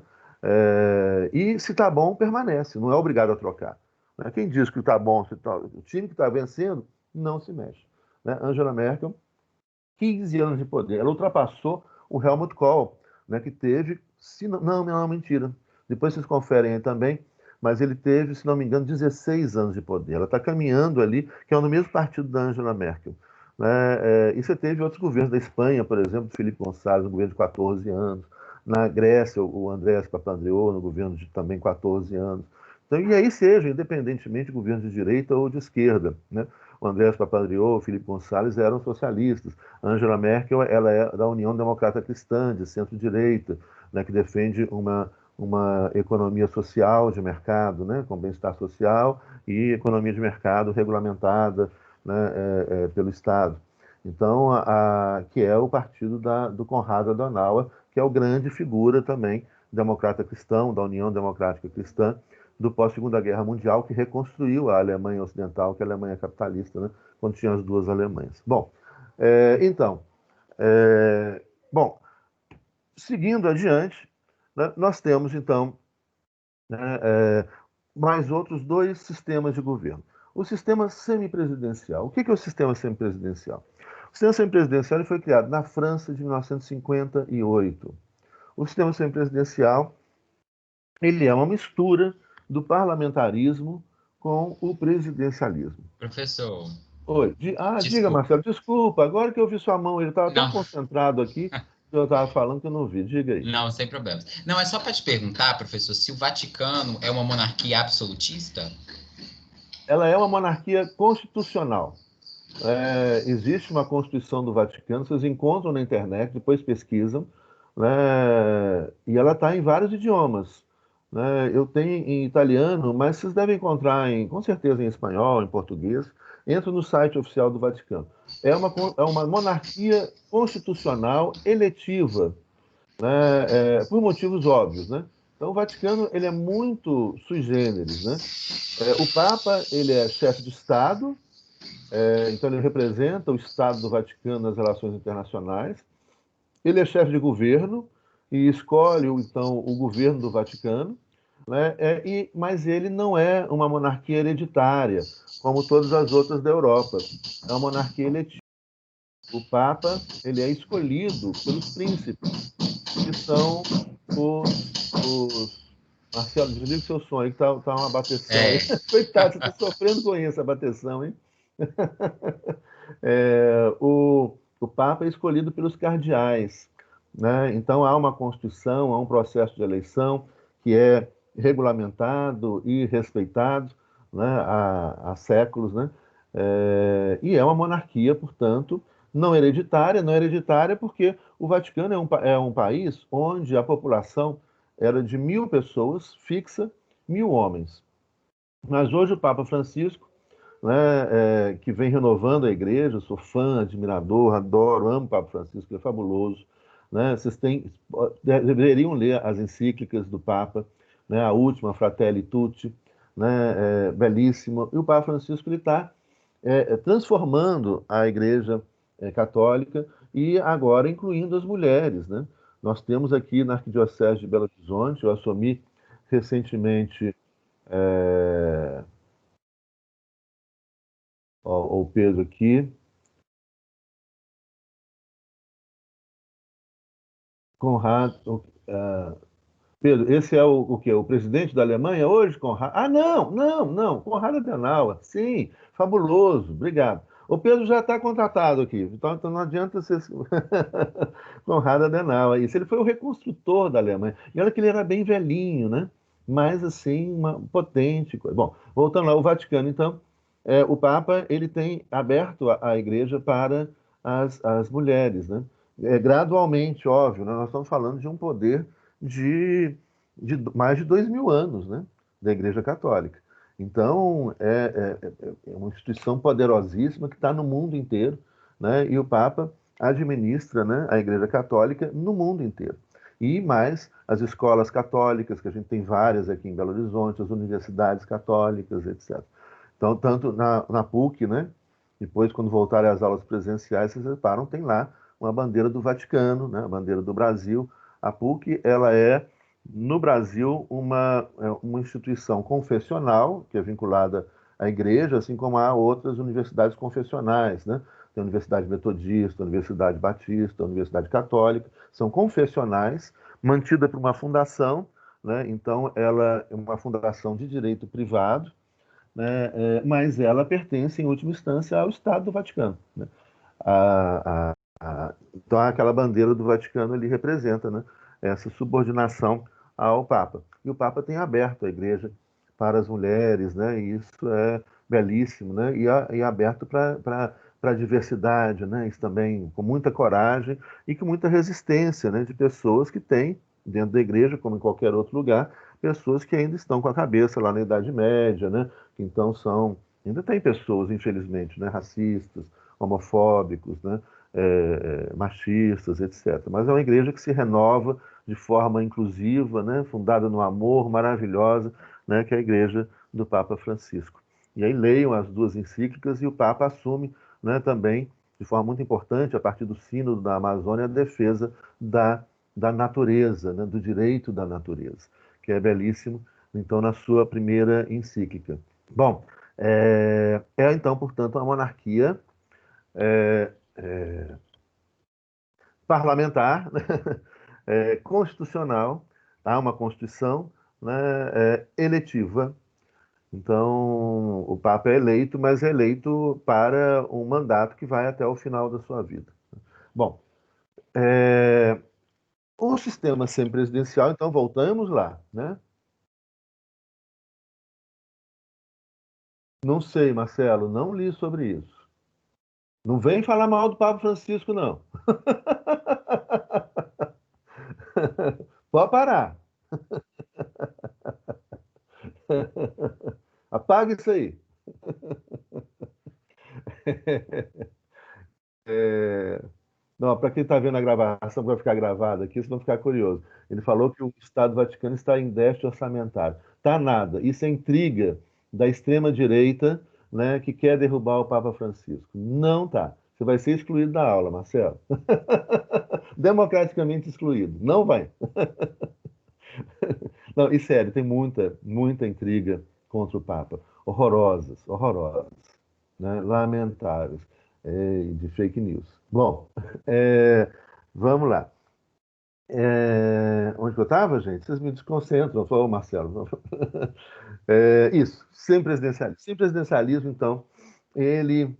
E se está bom, permanece, não é obrigado a trocar. Né? Quem diz que está bom, o time que está vencendo, não se mexe. Né? Angela Merkel, 15 anos de poder, ela ultrapassou o Helmut Kohl, né, que teve, não, mentira, depois vocês conferem aí também, mas ele teve, se não me engano, 16 anos de poder. Ela está caminhando ali, que é no mesmo partido da Angela Merkel. Né? E você teve outros governos da Espanha, por exemplo, Felipe Gonçalves, um governo de 14 anos. Na Grécia, o Andrés Papandreou, no governo de também 14 anos. Então, e aí seja, independentemente de governo de direita ou de esquerda. Né? O Andrés Papandreou, o Felipe Gonçalves eram socialistas. A Angela Merkel, ela é da União Democrata Cristã, de centro-direita, né, que defende uma economia social de mercado, né, com bem-estar social e economia de mercado regulamentada, né, pelo Estado. Então, que é o partido do Konrad Adenauer, que é o grande figura também democrata cristão, da União Democrática Cristã, do pós-Segunda Guerra Mundial, que reconstruiu a Alemanha Ocidental, que é a Alemanha capitalista, né, quando tinha as duas Alemanhas. Bom, então, bom, seguindo adiante, né, nós temos, então, né, mais outros dois sistemas de governo. O sistema semipresidencial. O que é o sistema semipresidencial? O sistema semipresidencial foi criado na França de 1958. O sistema semipresidencial ele é uma mistura do parlamentarismo com o presidencialismo. Professor, Oi. Diga, desculpa. Marcelo, desculpa, agora que eu vi sua mão, ele estava tão Não, concentrado aqui que eu estava falando que eu não vi. Diga aí. não, sem problemas. Não, é só para te perguntar, professor, se o Vaticano é uma monarquia absolutista? Ela é uma monarquia constitucional. Existe uma Constituição do Vaticano, vocês encontram na internet, depois pesquisam, né? E ela está em vários idiomas. Né? Eu tenho em italiano, mas vocês devem encontrar com certeza em espanhol, em português. Entra no site oficial do Vaticano. É uma monarquia constitucional eletiva, né? Por motivos óbvios, né? Então, o Vaticano ele é muito sui generis, né? O Papa ele é chefe de Estado, então ele representa o Estado do Vaticano nas relações internacionais. Ele é chefe de governo e escolhe então o governo do Vaticano, né? Mas ele não é uma monarquia hereditária, como todas as outras da Europa. É uma monarquia eletiva. O Papa ele é escolhido pelos príncipes, que são os Marcelo, desliga o seu som aí, que tá uma bateção aí. É. Coitado, você está sofrendo com isso, a bateção, hein? O Papa é escolhido pelos cardeais, né? Então há uma constituição, há um processo de eleição que é regulamentado e respeitado, né? Há séculos, né? E é uma monarquia, portanto, não hereditária porque o Vaticano é um país onde a população era de 1.000 pessoas, fixa, 1.000 homens. Mas hoje o Papa Francisco, né, que vem renovando a igreja, sou fã, admirador, adoro, amo o Papa Francisco, ele é fabuloso. Né? Vocês deveriam ler as encíclicas do Papa, né? A última, Fratelli Tutti, né? Belíssima. E o Papa Francisco está transformando a igreja católica e agora incluindo as mulheres. Né? Nós temos aqui na Arquidiocese de Belo Horizonte, eu assumi recentemente. Ó, o Pedro aqui. Conrado. Pedro, esse é o quê? O presidente da Alemanha hoje, Conrado? Ah, não. Conrado Adenauer. Sim, fabuloso. Obrigado. O Pedro já está contratado aqui, então não adianta ser Conrado Adenauer. Isso, ele foi o reconstrutor da Alemanha. E olha que ele era bem velhinho, né? Mas, assim, uma potente coisa. Bom, voltando lá, o Vaticano, então, o Papa, ele tem aberto a igreja para as mulheres, né? Gradualmente, óbvio, né? Nós estamos falando de um poder de mais de 2.000 anos, né, da Igreja Católica. Então, é uma instituição poderosíssima que está no mundo inteiro, né, e o Papa administra, né, a Igreja Católica no mundo inteiro. E mais as escolas católicas, que a gente tem várias aqui em Belo Horizonte, as universidades católicas, etc. Então, tanto na PUC, né, depois, quando voltarem às aulas presenciais, vocês reparam, tem lá uma bandeira do Vaticano, né, a bandeira do Brasil. A PUC, ela é, no Brasil, uma instituição confessional, que é vinculada à igreja, assim como há outras universidades confessionais, né? Tem a Universidade Metodista, a Universidade Batista, a Universidade Católica, são confessionais, mantida por uma fundação, né? Então, ela é uma fundação de direito privado, né? Mas ela pertence, em última instância, ao Estado do Vaticano, né? Então, aquela bandeira do Vaticano ali representa, né, essa subordinação ao Papa. E o Papa tem aberto a igreja para as mulheres, né? E isso é belíssimo, né? E aberto para a diversidade, né? Isso também com muita coragem e com muita resistência, né? De pessoas que têm, dentro da igreja, como em qualquer outro lugar, pessoas que ainda estão com a cabeça lá na Idade Média, né? Que então ainda tem pessoas, infelizmente, né? Racistas, homofóbicos, né? Machistas, etc. Mas é uma igreja que se renova de forma inclusiva, né? Fundada no amor, maravilhosa, né? Que é a igreja do Papa Francisco. E aí leiam as duas encíclicas e o Papa assume, né, também, de forma muito importante, a partir do Sínodo da Amazônia, a defesa da natureza, né, do direito da natureza, que é belíssimo, então, na sua primeira encíclica. Bom, então, portanto, uma monarquia parlamentar, né, constitucional, há uma Constituição, né, eletiva. Então, o Papa é eleito, mas é eleito para um mandato que vai até o final da sua vida. Bom, o sistema semipresidencial, então, voltamos lá, né? Não sei, Marcelo, não li sobre isso. Não vem falar mal do Papa Francisco, não. Pode parar. Apaga isso aí. Não, para quem está vendo a gravação, vai ficar gravado aqui, vocês vão ficar curiosos. Ele falou que o Estado Vaticano está em déficit orçamentário. Tá nada. Isso é intriga da extrema-direita, né, que quer derrubar o Papa Francisco. Não tá. Você vai ser excluído da aula, Marcelo. Democraticamente excluído. Não vai. Não, e sério, tem muita, muita intriga contra o Papa. Horrorosas, horrorosas, né? Lamentáveis, de fake news. Bom, é, vamos lá. Onde que eu estava, gente? Vocês me desconcentram, só o Marcelo. Isso, semipresidencialismo. Semipresidencialismo, então, ele.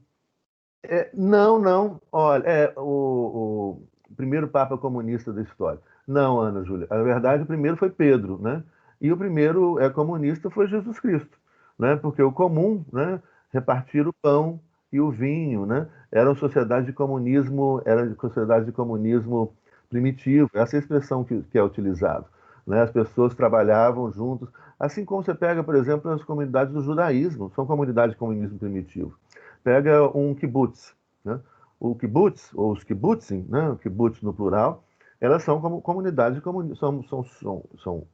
Não, não, olha, o primeiro Papa comunista da história. Não, Ana Júlia. Na verdade, o primeiro foi Pedro, né? E o primeiro comunista foi Jesus Cristo, né? Porque o comum, né? Repartir o pão e o vinho, né? Era sociedade de comunismo primitivo. Essa é a expressão que é utilizada, né? As pessoas trabalhavam juntos, assim como você pega, por exemplo, as comunidades do judaísmo, são comunidades de comunismo primitivo. Pega um kibbutz, né? O kibbutz, ou os kibbutzim, né? O kibbutz no plural, elas são como comunidades de comunismo, são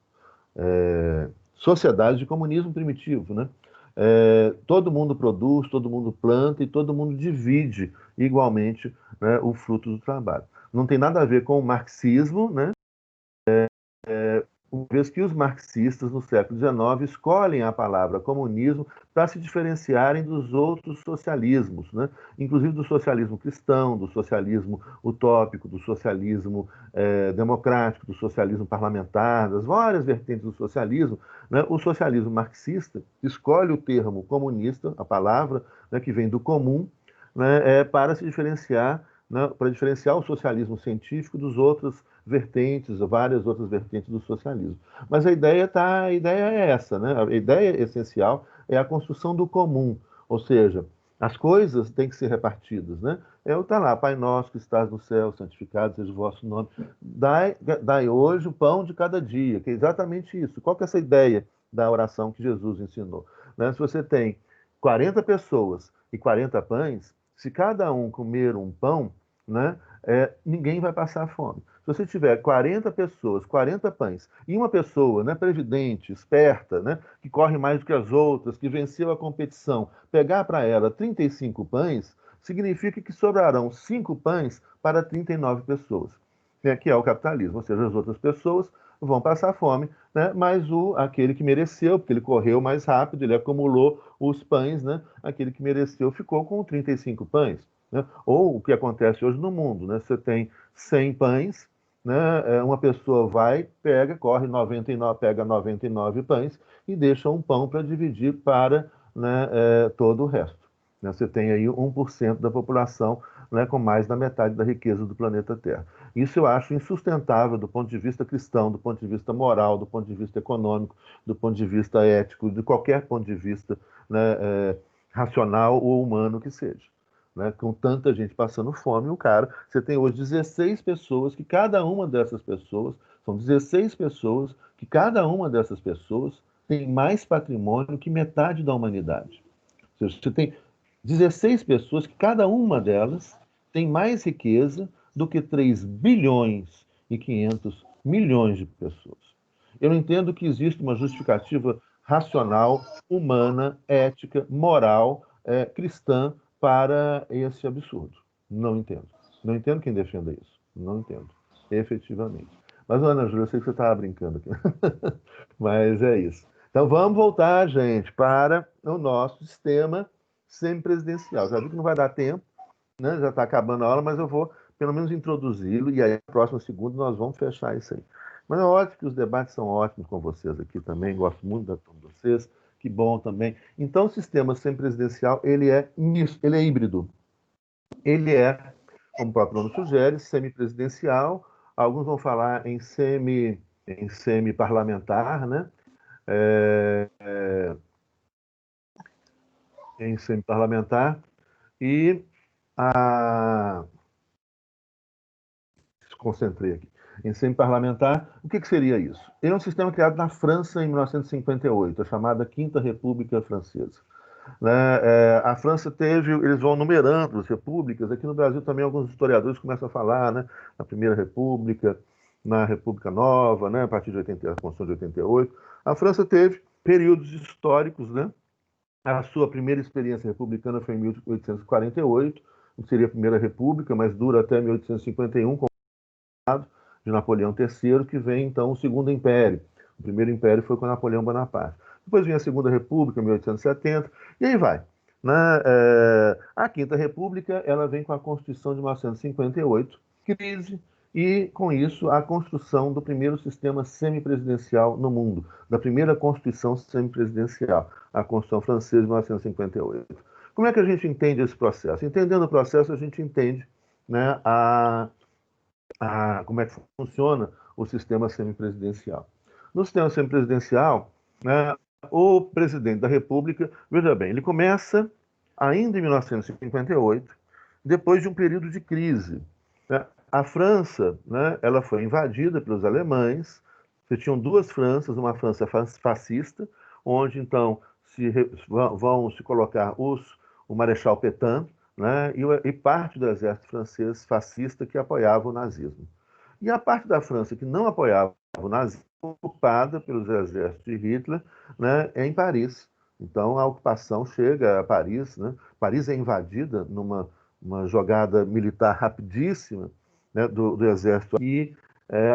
sociedades de comunismo primitivo, né? Todo mundo produz, todo mundo planta e todo mundo divide igualmente, né, o fruto do trabalho. Não tem nada a ver com o marxismo, né? Uma vez que os marxistas, no século XIX, escolhem a palavra comunismo para se diferenciarem dos outros socialismos, né? Inclusive do socialismo cristão, do socialismo utópico, do socialismo democrático, do socialismo parlamentar, das várias vertentes do socialismo, né? O socialismo marxista escolhe o termo comunista, a palavra, né, que vem do comum, né, para se diferenciar, né, para diferenciar o socialismo científico dos outros vertentes, várias outras vertentes do socialismo. Mas a ideia é essa, né? A ideia essencial é a construção do comum, ou seja, as coisas têm que ser repartidas, né? Tá lá, Pai nosso que estás no céu, santificado seja o vosso nome. Dai hoje o pão de cada dia, que é exatamente isso. Qual que é essa ideia da oração que Jesus ensinou? Né? Se você tem 40 pessoas e 40 pães, se cada um comer um pão, né, ninguém vai passar fome. Se você tiver 40 pessoas, 40 pães, e uma pessoa, né, previdente, esperta, né, que corre mais do que as outras, que venceu a competição, pegar para ela 35 pães, significa que sobrarão 5 pães para 39 pessoas, né, que é o capitalismo. Ou seja, as outras pessoas vão passar fome, né, mas aquele que mereceu, porque ele correu mais rápido, ele acumulou os pães, né, aquele que mereceu ficou com 35 pães. Né? Ou o que acontece hoje no mundo, né? Você tem 100 pães né? Uma pessoa vai, corre 99, pega 99 pães e deixa um pão para dividir para, né, todo o resto. Né? Você tem aí 1% da população, né, com mais da metade da riqueza do planeta Terra. Isso eu acho insustentável do ponto de vista cristão, do ponto de vista moral, do ponto de vista econômico, do ponto de vista ético, de qualquer ponto de vista, né, racional ou humano que seja. Né, com tanta gente passando fome, você tem hoje 16 pessoas, que cada uma dessas pessoas, são 16 pessoas, que cada uma dessas pessoas tem mais patrimônio que metade da humanidade. Ou seja, você tem 16 pessoas, que cada uma delas tem mais riqueza do que 3 bilhões e 500 milhões de pessoas. Eu entendo que existe uma justificativa racional, humana, ética, moral, cristã, para esse absurdo. Não entendo. Não entendo quem defenda isso. Não entendo. Efetivamente. Mas, Ana Júlia, eu sei que você estava brincando aqui. Mas é isso. Então, vamos voltar, gente, para o nosso sistema semipresidencial. Já vi que não vai dar tempo, né? Já está acabando a aula, mas eu vou, pelo menos, introduzi-lo, e aí, na próxima segunda, nós vamos fechar isso aí. Mas é ótimo que os debates são ótimos com vocês aqui também, gosto muito da turma de vocês, que bom também. Então, o sistema semipresidencial, ele é misto, ele é híbrido. Ele é, como o próprio nome sugere, semipresidencial. Alguns vão falar em semi-parlamentar, né? Em semi-parlamentar. E concentrei aqui. Em semi-parlamentar, o que seria isso? Ele é um sistema criado na França em 1958, a chamada Quinta República Francesa. Né? A França teve, eles vão numerando as repúblicas, aqui no Brasil também alguns historiadores começam a falar, né? Na Primeira República, na República Nova, né? A partir de 80, a Constituição de 88. A França teve períodos históricos, né? A sua primeira experiência republicana foi em 1848, que seria a Primeira República, mas dura até 1851, com o de Napoleão III, que vem então o Segundo Império. O Primeiro Império foi com Napoleão Bonaparte. Depois vem a Segunda República, 1870, e aí vai. Né? A Quinta República, ela vem com a Constituição de 1958, crise, e com isso a construção do primeiro sistema semipresidencial no mundo, da primeira Constituição semipresidencial, a Constituição Francesa de 1958. Como é que a gente entende esse processo? Entendendo o processo, a gente entende, né, como é que funciona o sistema semipresidencial. No sistema semipresidencial, né, o presidente da República, veja bem, ele começa ainda em 1958, depois de um período de crise. Né? A França, né, ela foi invadida pelos alemães. Você tinha duas Franças, uma França fascista, onde então vão se colocar o Marechal Pétain, né, e parte do exército francês fascista que apoiava o nazismo. E a parte da França que não apoiava o nazismo, ocupada pelos exércitos de Hitler, né, em Paris. Então a ocupação chega a Paris, né? Paris é invadida numa jogada militar rapidíssima, né, do exército e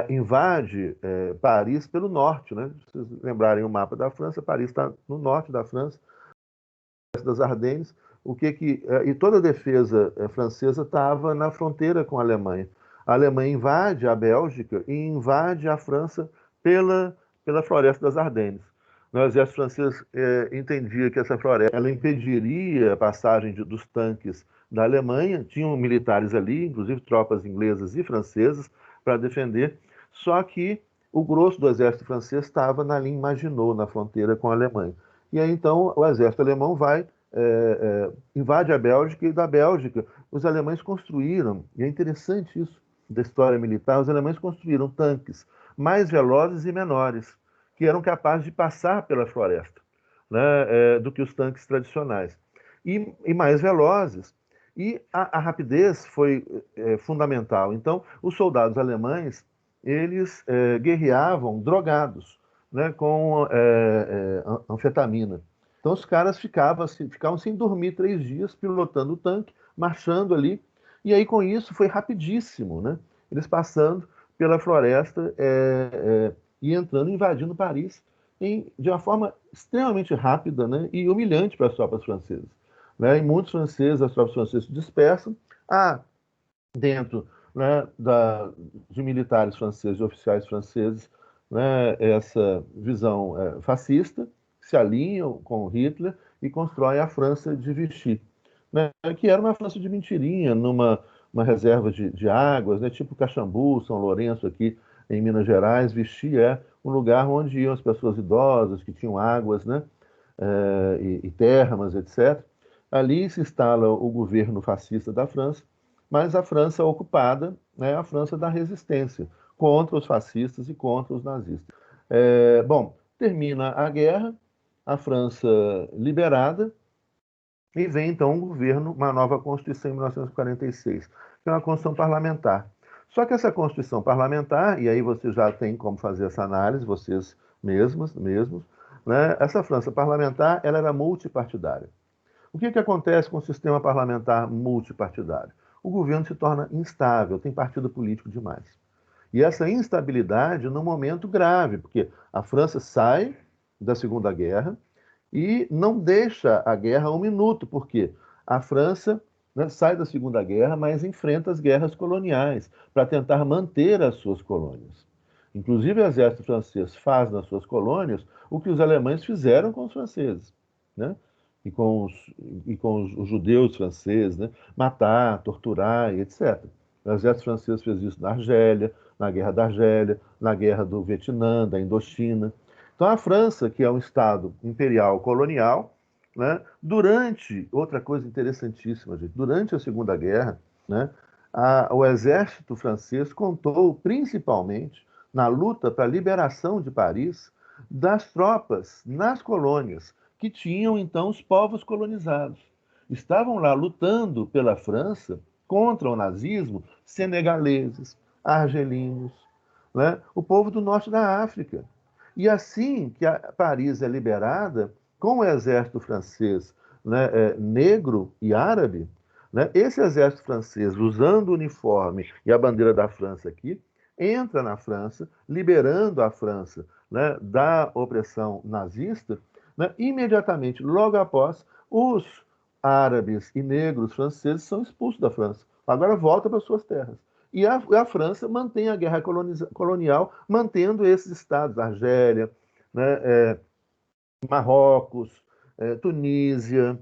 invade Paris pelo norte, né? Se vocês lembrarem o mapa da França, Paris está no norte da França, das Ardennes. E toda a defesa francesa estava na fronteira com a Alemanha. A Alemanha invade a Bélgica e invade a França pela floresta das Ardennes. O exército francês entendia que essa floresta ela impediria a passagem dos tanques da Alemanha. Tinham militares ali, inclusive tropas inglesas e francesas, para defender. Só que o grosso do exército francês estava na linha Maginot, na fronteira com a Alemanha. E aí, então, o exército alemão invade a Bélgica, e da Bélgica os alemães construíram, e é interessante isso da história militar, os alemães construíram tanques mais velozes e menores, que eram capazes de passar pela floresta, né, do que os tanques tradicionais. E mais velozes. E a rapidez foi fundamental. Então, os soldados alemães, eles guerreavam drogados, né, com anfetamina. Então, os caras ficavam sem dormir 3 dias, pilotando o tanque, marchando ali. E aí, com isso, foi rapidíssimo, né? Eles passando pela floresta e entrando, invadindo Paris de uma forma extremamente rápida, né, e humilhante para as tropas francesas. Né? E muitos franceses, as tropas francesas se dispersam. Dentro né, de militares franceses, de oficiais franceses, né, essa visão fascista, se alinham com Hitler e constroem a França de Vichy, né, que era uma França de mentirinha, numa uma reserva de águas, né, tipo Caxambu, São Lourenço aqui em Minas Gerais. Vichy é um lugar onde iam as pessoas idosas que tinham águas, né, e termas, etc. Ali se instala o governo fascista da França, mas a França ocupada, né, a França da resistência contra os fascistas e contra os nazistas. Bom, termina a guerra, a França liberada, e vem então um governo, uma nova Constituição em 1946, que é uma Constituição parlamentar. Só que essa Constituição parlamentar, e aí você já tem como fazer essa análise, vocês mesmos, né? Essa França parlamentar, ela era multipartidária. O que acontece com o sistema parlamentar multipartidário? O governo se torna instável, tem partido político demais. E essa instabilidade num momento grave, porque a França sai da Segunda Guerra e não deixa a guerra um minuto, porque a França, né, sai da Segunda Guerra, mas enfrenta as guerras coloniais para tentar manter as suas colônias. Inclusive, o exército francês faz nas suas colônias o que os alemães fizeram com os franceses, né? E com os judeus franceses, né? Matar, torturar e etc. O exército francês fez isso na Argélia, na Guerra da Argélia, na Guerra do Vietnã, da Indochina. Então, a França, que é um Estado imperial colonial, né, outra coisa interessantíssima, gente, durante a Segunda Guerra, né, o exército francês contou principalmente na luta para a liberação de Paris das tropas nas colônias, que tinham então os povos colonizados. Estavam lá lutando pela França contra o nazismo senegaleses, argelinos, né, o povo do norte da África. E assim que Paris é liberada, com o exército francês, né, negro e árabe, né, esse exército francês, usando o uniforme e a bandeira da França aqui, entra na França, liberando a França, né, da opressão nazista, né, imediatamente, logo após, os árabes e negros franceses são expulsos da França. Agora volta para suas terras. E a França mantém a guerra colonial, mantendo esses estados, Argélia, né, Marrocos, Tunísia,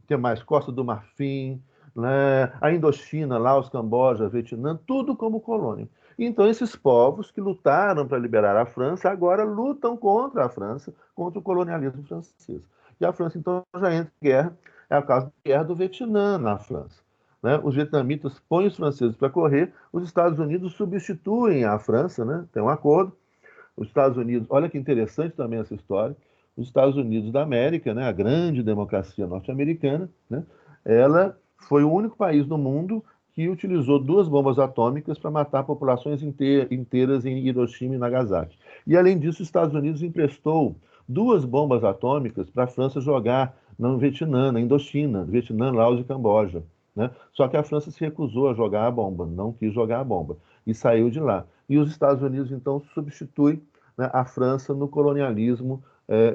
que mais? Costa do Marfim, né, a Indochina, Laos, Camboja, Vietnã, tudo como colônia. Então, esses povos que lutaram para liberar a França, agora lutam contra a França, contra o colonialismo francês. E a França, então, já entra em guerra, é o caso da Guerra do Vietnã na França. Né? Os vietnamitas põem os franceses para correr, os Estados Unidos substituem a França, né? Tem um acordo. Os Estados Unidos, olha que interessante também essa história, os Estados Unidos da América, né, a grande democracia norte-americana, né, ela foi o único país no mundo que utilizou 2 bombas atômicas para matar populações inteiras em Hiroshima e Nagasaki. E, além disso, os Estados Unidos emprestou 2 bombas atômicas para a França jogar no Vietnã, na Indochina, Vietnã, Laos e Camboja. Né? Só que a França se recusou a jogar a bomba, não quis jogar a bomba, e saiu de lá. E os Estados Unidos, então, substituem, né, a França no colonialismo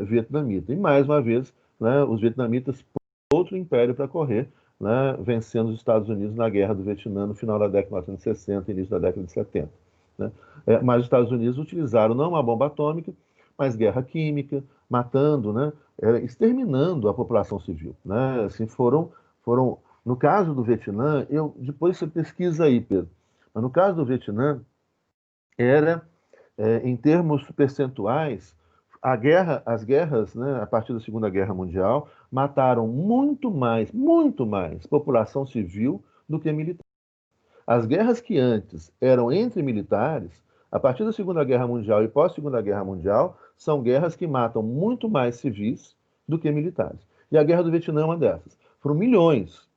vietnamita. E, mais uma vez, né, os vietnamitas põem outro império para correr, né, vencendo os Estados Unidos na Guerra do Vietnã no final da década de 1960 início da década de 70. Né? Mas os Estados Unidos utilizaram não uma bomba atômica, mas guerra química, matando, né, exterminando a população civil. Né? Assim, foram, no caso do Vietnã, depois você pesquisa aí, Pedro, mas no caso do Vietnã, em termos percentuais, as guerras, né, a partir da Segunda Guerra Mundial, mataram muito mais população civil do que militar. As guerras que antes eram entre militares, a partir da Segunda Guerra Mundial e pós-Segunda Guerra Mundial, são guerras que matam muito mais civis do que militares. E a Guerra do Vietnã é uma dessas. Foram milhões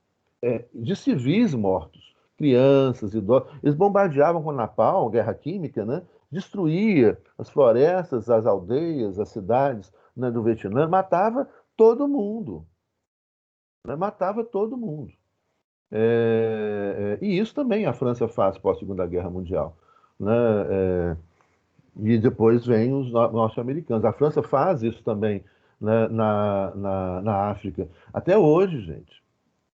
de civis mortos, crianças, idosos. Eles bombardeavam com napalm, guerra química, né? Destruía as florestas, as aldeias, as cidades, né, do Vietnã, matava todo mundo. Né? Matava todo mundo. E isso também a França faz pós-Segunda Guerra Mundial. Né? E depois vem os norte-americanos. A França faz isso também, né, na África. Até hoje, gente.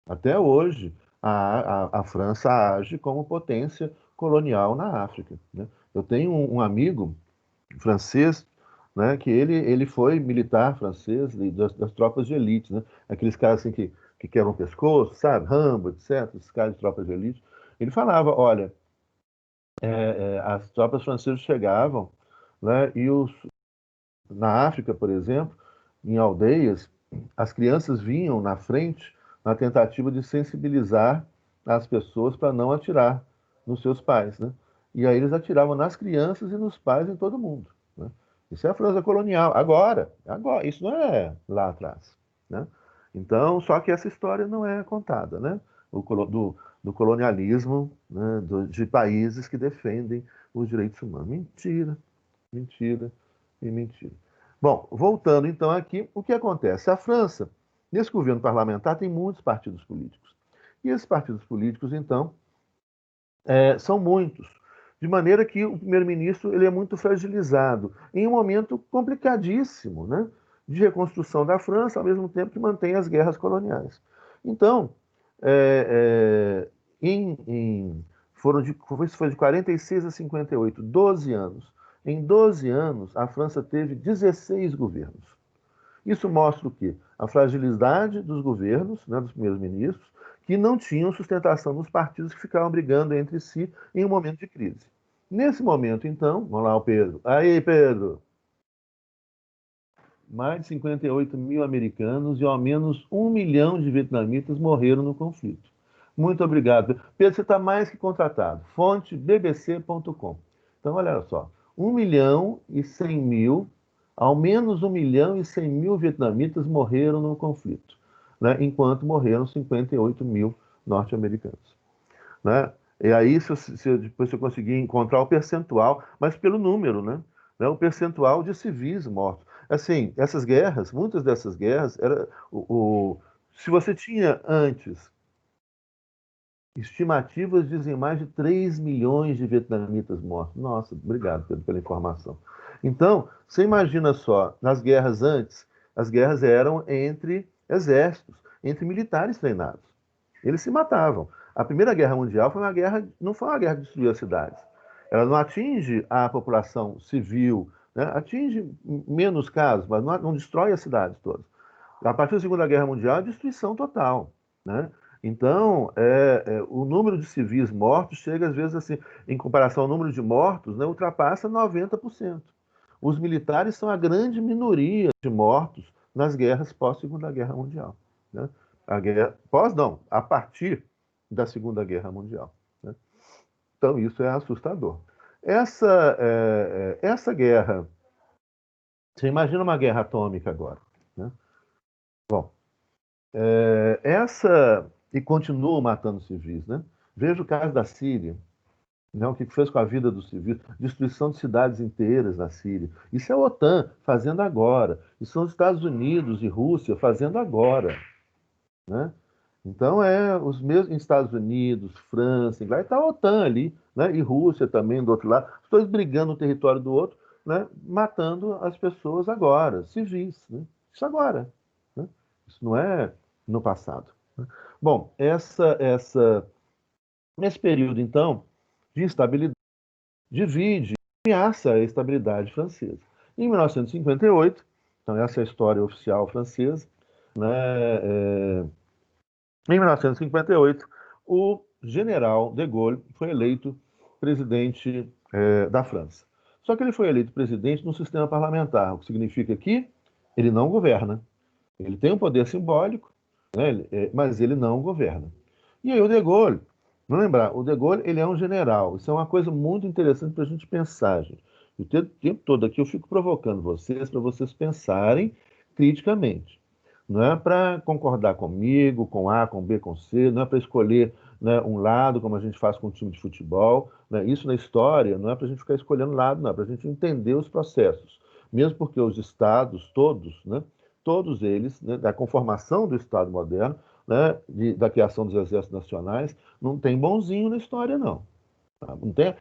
Até hoje, a França age como potência colonial na África, né? Eu tenho um amigo francês, né, que ele foi militar francês das tropas de elite, né? Aqueles caras assim que quebram o pescoço, sabe? Rambo, etc. Esses caras de tropas de elite. Ele falava, olha, as tropas francesas chegavam, né, na África, por exemplo, em aldeias, as crianças vinham na frente na tentativa de sensibilizar as pessoas para não atirar nos seus pais, né? E aí eles atiravam nas crianças e nos pais em todo mundo, né? Isso é a França colonial. Agora, isso não é lá atrás, né? Então, só que essa história não é contada, né? Do colonialismo, né? De países que defendem os direitos humanos. Mentira, mentira e mentira. Bom, voltando então aqui, o que acontece? A França, nesse governo parlamentar, tem muitos partidos políticos. E esses partidos políticos, então, são muitos. De maneira que o primeiro-ministro ele é muito fragilizado, em um momento complicadíssimo, né, de reconstrução da França, ao mesmo tempo que mantém as guerras coloniais. Então, é, é, em, em, foi de 46 a 58, 12 anos. Em 12 anos, a França teve 16 governos. Isso mostra o quê? A fragilidade dos governos, né, dos primeiros ministros, que não tinham sustentação nos partidos que ficavam brigando entre si em um momento de crise. Nesse momento, então, vamos lá, o Pedro. Aí, Pedro. Mais de 58 mil americanos e ao menos 1 milhão de vietnamitas morreram no conflito. Muito obrigado. Pedro, você está mais que contratado. Fonte bbc.com. Então, olha só. 1 milhão e 100 mil, ao menos 1 milhão e 100 mil vietnamitas morreram no conflito, né? Enquanto morreram 58 mil norte-americanos, né? E aí, depois eu conseguir encontrar o percentual, mas pelo número, né? O percentual de civis mortos. Assim, essas guerras, muitas dessas guerras, se você tinha antes estimativas, dizem mais de 3 milhões de vietnamitas mortos. Nossa, obrigado, Pedro, pela informação. Então, você imagina só, nas guerras antes, as guerras eram entre exércitos, entre militares treinados. Eles se matavam. A Primeira Guerra Mundial foi uma guerra, não foi uma guerra que destruiu as cidades. Ela não atinge a população civil, né? Atinge menos casos, mas não destrói as cidades todas. A partir da Segunda Guerra Mundial, é destruição total, né? Então, o número de civis mortos chega, às vezes, assim, em comparação ao número de mortos, né, ultrapassa 90%. Os militares são a grande minoria de mortos nas guerras pós-Segunda Guerra Mundial, né? A guerra, pós não, a partir da Segunda Guerra Mundial, né? Então, isso é assustador. Essa guerra, você imagina uma guerra atômica agora, né? Bom, e continuam matando civis, né? Veja o caso da Síria, né? O que fez com a vida dos civis, destruição de cidades inteiras na Síria. Isso é a OTAN fazendo agora. Isso são os Estados Unidos e Rússia fazendo agora, né? Então os mesmos Estados Unidos, França, Inglaterra, está a OTAN ali, né? E Rússia também do outro lado, os dois brigando no território do outro, né? Matando as pessoas agora, civis, né? Isso agora, né? Isso não é no passado, né? Bom, nesse período, então, de instabilidade, divide, ameaça a estabilidade francesa. Em 1958, então essa é a história oficial francesa, né? Em 1958, o general de Gaulle foi eleito presidente da França. Só que ele foi eleito presidente no sistema parlamentar, o que significa que ele não governa. Ele tem um poder simbólico, né, mas ele não governa. E aí o de Gaulle, vamos lembrar, o de Gaulle ele é um general. Isso é uma coisa muito interessante para a gente pensar, gente. O tempo todo aqui eu fico provocando vocês para vocês pensarem criticamente. Não é para concordar comigo, com A, com B, com C, não é para escolher, né, um lado, como a gente faz com o time de futebol, né? Isso na história não é para a gente ficar escolhendo lado, não, é para a gente entender os processos. Mesmo porque os estados, todos eles, né, da conformação do Estado moderno, né, da criação dos exércitos nacionais, não tem bonzinho na história, não. Tá? Não tem,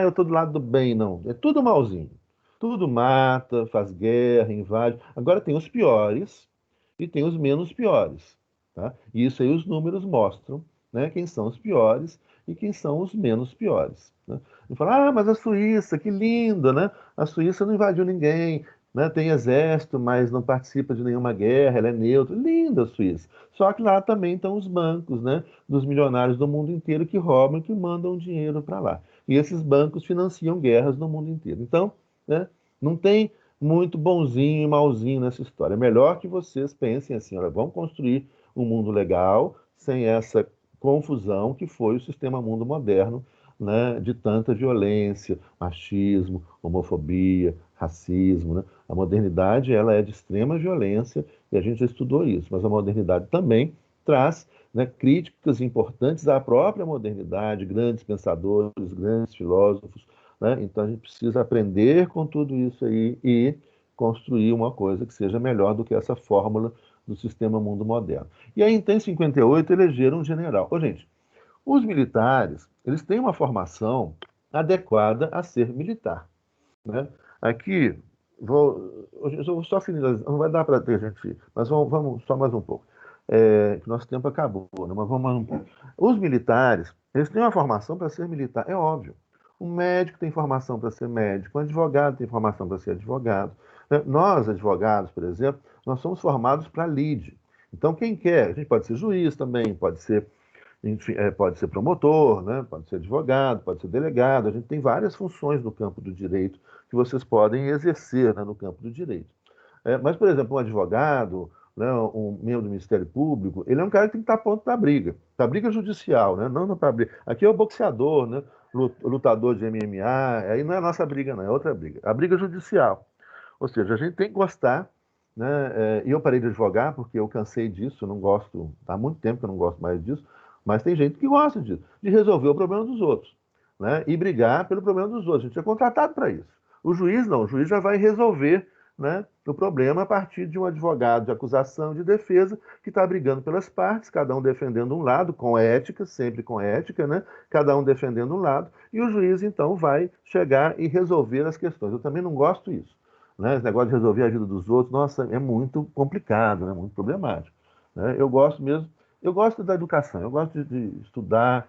eu estou do lado do bem, não. É tudo malzinho. Tudo mata, faz guerra, invade. Agora tem os piores e tem os menos piores. Tá? E isso aí os números mostram né, quem são os piores e quem são os menos piores. Né? E fala, mas a Suíça, que linda, né? A Suíça não invadiu ninguém, né? Tem exército, mas não participa de nenhuma guerra, ela é neutra. Linda a Suíça. Só que lá também estão os bancos, né, dos milionários do mundo inteiro que roubam, que mandam dinheiro para lá. E esses bancos financiam guerras no mundo inteiro. Então, né, não tem muito bonzinho e malzinho nessa história. É melhor que vocês pensem assim, olha, vamos construir um mundo legal, sem essa confusão que foi o sistema mundo moderno, né, de tanta violência, machismo, homofobia, racismo, né? A modernidade, ela é de extrema violência e a gente já estudou isso, mas a modernidade também traz, né, críticas importantes à própria modernidade, grandes pensadores, grandes filósofos, né? Então a gente precisa aprender com tudo isso aí e construir uma coisa que seja melhor do que essa fórmula do sistema mundo moderno. E aí, então, em 58, elegeram um general. Ô, gente, os militares, eles têm uma formação adequada a ser militar, né? Aqui, eu vou só finalizar, não vai dar para ter gente, mas vamos só mais um pouco. Que nosso tempo acabou, né? Mas vamos mais um pouco. Os militares, eles têm uma formação para ser militar, é óbvio. Um médico tem formação para ser médico, um advogado tem formação para ser advogado, né? Nós, advogados, por exemplo, nós somos formados para lead. Então, quem quer, a gente pode ser juiz também, pode ser, enfim, pode ser promotor, né? Pode ser advogado, pode ser delegado. A gente tem várias funções no campo do direito que vocês podem exercer, né, no campo do direito. Mas, por exemplo, um advogado, né, um membro do Ministério Público, ele é um cara que tem que estar pronto para a briga. Para a briga judicial, né? Não para a briga. Aqui é o boxeador, né? Lutador de MMA, aí não é a nossa briga, não, é outra briga. A briga judicial. Ou seja, a gente tem que gostar, né? E eu parei de advogar porque eu cansei disso, eu não gosto, há muito tempo que eu não gosto mais disso, mas tem gente que gosta disso, de resolver o problema dos outros, né? E brigar pelo problema dos outros. A gente é contratado para isso. O juiz não, o juiz já vai resolver, né, o problema a partir de um advogado de acusação e de defesa que está brigando pelas partes, cada um defendendo um lado, com ética, sempre com ética, né? Cada um defendendo um lado, e o juiz então vai chegar e resolver as questões. Eu também não gosto disso, né? Esse negócio de resolver a vida dos outros, nossa, é muito complicado, né? Muito problemático, né? Eu gosto mesmo, eu gosto da educação, eu gosto de estudar,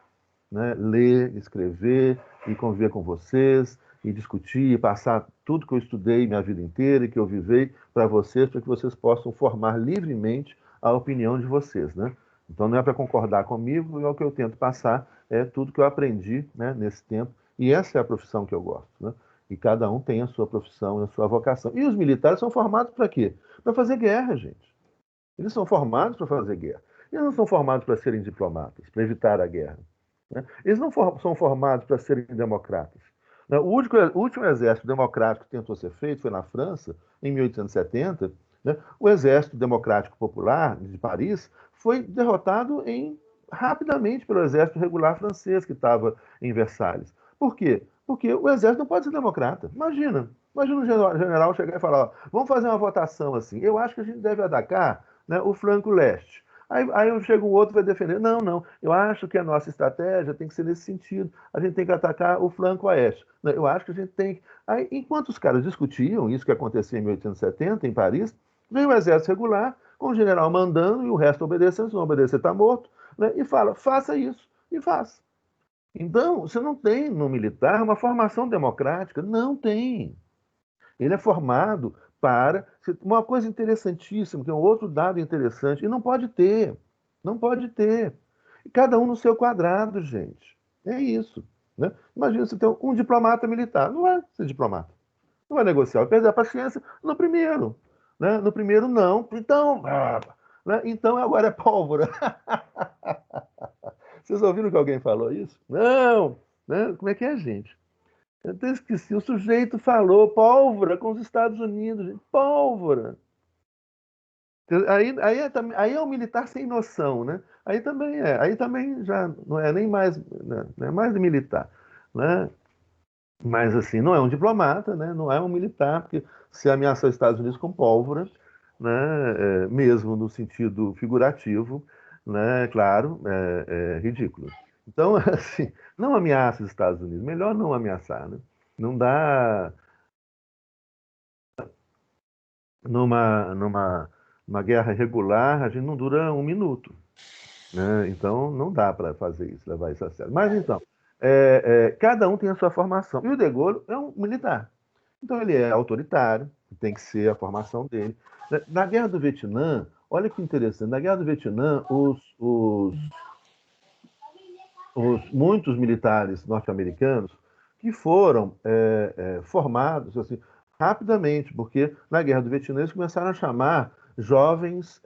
né? Ler, escrever e conviver com vocês e discutir e passar tudo que eu estudei minha vida inteira e que eu vivei para vocês, para que vocês possam formar livremente a opinião de vocês, né? Então não é para concordar comigo, é o que eu tento passar, é tudo que eu aprendi, né, nesse tempo, e essa é a profissão que eu gosto, né? E cada um tem a sua profissão, a sua vocação. E os militares são formados para quê? Para fazer guerra, gente. Eles são formados para fazer guerra. Eles não são formados para serem diplomatas, para evitar a guerra, né? Eles não são formados para serem democratas, né? O último exército democrático que tentou ser feito foi na França, em 1870. Né? O Exército Democrático Popular de Paris foi derrotado rapidamente pelo exército regular francês que estava em Versalhes. Por quê? Porque o exército não pode ser democrata. Imagina um general chegar e falar: ó, vamos fazer uma votação assim. Eu acho que a gente deve atacar, né, o flanco leste. Aí chega um outro e vai defender. Não, não. Eu acho que a nossa estratégia tem que ser nesse sentido. A gente tem que atacar o flanco oeste. Eu acho que a gente tem que. Aí, enquanto os caras discutiam isso que acontecia em 1870, em Paris, veio o exército regular, com o general mandando e o resto obedecendo. Se não obedecer, está morto. Né? E fala: faça isso. E faz. Então, você não tem no militar uma formação democrática. Não tem. Ele é formado para. Uma coisa interessantíssima, que é um outro dado interessante, e não pode ter. Não pode ter. Cada um no seu quadrado, gente. É isso. Né? Imagina você ter um diplomata militar. Não vai ser diplomata. Não vai negociar. Vai perder a paciência no primeiro. Né? No primeiro, não. Então. Né? Então agora é pólvora. Vocês ouviram que alguém falou isso? Não. Né? Como é que é, gente? Eu até esqueci. O sujeito falou pólvora com os Estados Unidos. Gente. Pólvora. Aí é um militar sem noção, né? Aí também é. Aí também já não é nem mais, né? Não é mais de militar, né? Mas assim, não é um diplomata, né? Não é um militar, porque se ameaçar os Estados Unidos com pólvora, né? Mesmo no sentido figurativo, né? Claro, é ridículo. Então, assim, não ameaça os Estados Unidos. Melhor não ameaçar, né? Não dá numa guerra regular, a gente não dura um minuto. né? Então, não dá para fazer isso, levar isso a sério. Mas, então, cada um tem a sua formação. E o De Gaulle é um militar. Então, ele é autoritário, tem que ser a formação dele. Na Guerra do Vietnã, olha que interessante, na Guerra do Vietnã, muitos militares norte-americanos que foram formados assim, rapidamente, porque na Guerra do Vietnã eles começaram a chamar jovens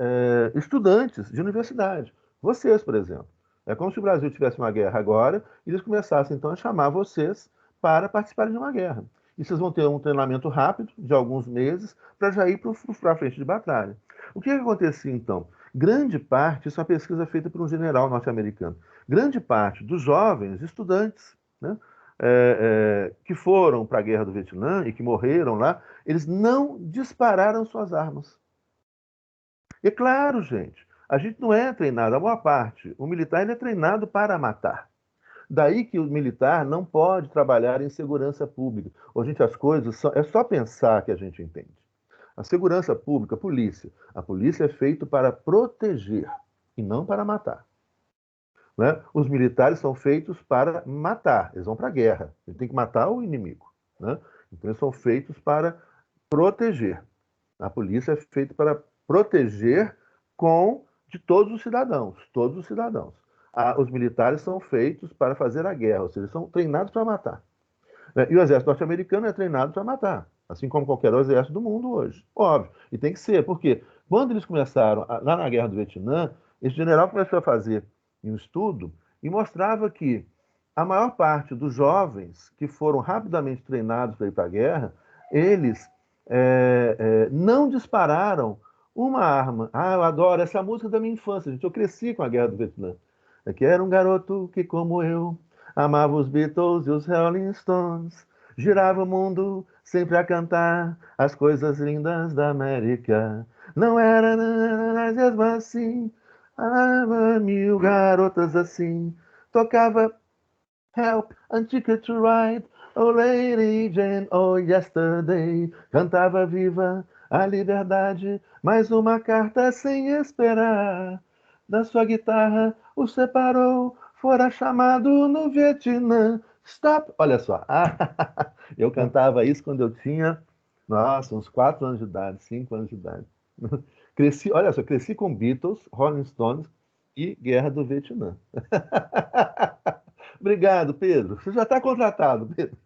estudantes de universidade. Vocês, por exemplo. É como se o Brasil tivesse uma guerra agora e eles começassem então a chamar vocês para participarem de uma guerra. E vocês vão ter um treinamento rápido, de alguns meses, para já ir para a frente de batalha. O que acontecia então? Grande parte, isso é uma pesquisa feita por um general norte-americano, grande parte dos jovens estudantes, né, que foram para a Guerra do Vietnã e que morreram lá, eles não dispararam suas armas. E é claro, gente, a gente não é treinado, a maior parte, o militar ele é treinado para matar. Daí que o militar não pode trabalhar em segurança pública. Hoje, gente, as coisas é só pensar que a gente entende. A segurança pública, a polícia é feita para proteger e não para matar. Né? Os militares são feitos para matar, eles vão para a guerra, eles têm que matar o inimigo. Né? Então, eles são feitos para proteger. A polícia é feita para proteger de todos os cidadãos, todos os cidadãos. Os militares são feitos para fazer a guerra, ou seja, eles são treinados para matar. Né? E o exército norte-americano é treinado para matar, assim como qualquer outro exército do mundo hoje. Óbvio, e tem que ser, porque quando eles começaram, lá na Guerra do Vietnã, esse general começou a fazer um estudo e mostrava que a maior parte dos jovens que foram rapidamente treinados para ir para a guerra, eles não dispararam uma arma. Ah, eu adoro essa música da minha infância, gente. Eu cresci com a Guerra do Vietnã. É que era um garoto que, como eu, amava os Beatles e os Rolling Stones. Girava o mundo sempre a cantar as coisas lindas da América. Não era mesmo assim. Ah, mil garotas assim. Tocava Help and Ticket to Ride. Oh, Lady Jane, oh, yesterday. Cantava viva a liberdade. Mais uma carta sem esperar. Da sua guitarra o separou. Fora chamado no Vietnã. Stop! Olha só. Eu cantava isso quando eu tinha, nossa, uns 4 anos de idade, 5 anos de idade. Cresci, olha só, cresci com Beatles, Rolling Stones e Guerra do Vietnã. Obrigado, Pedro. Você já está contratado, Pedro.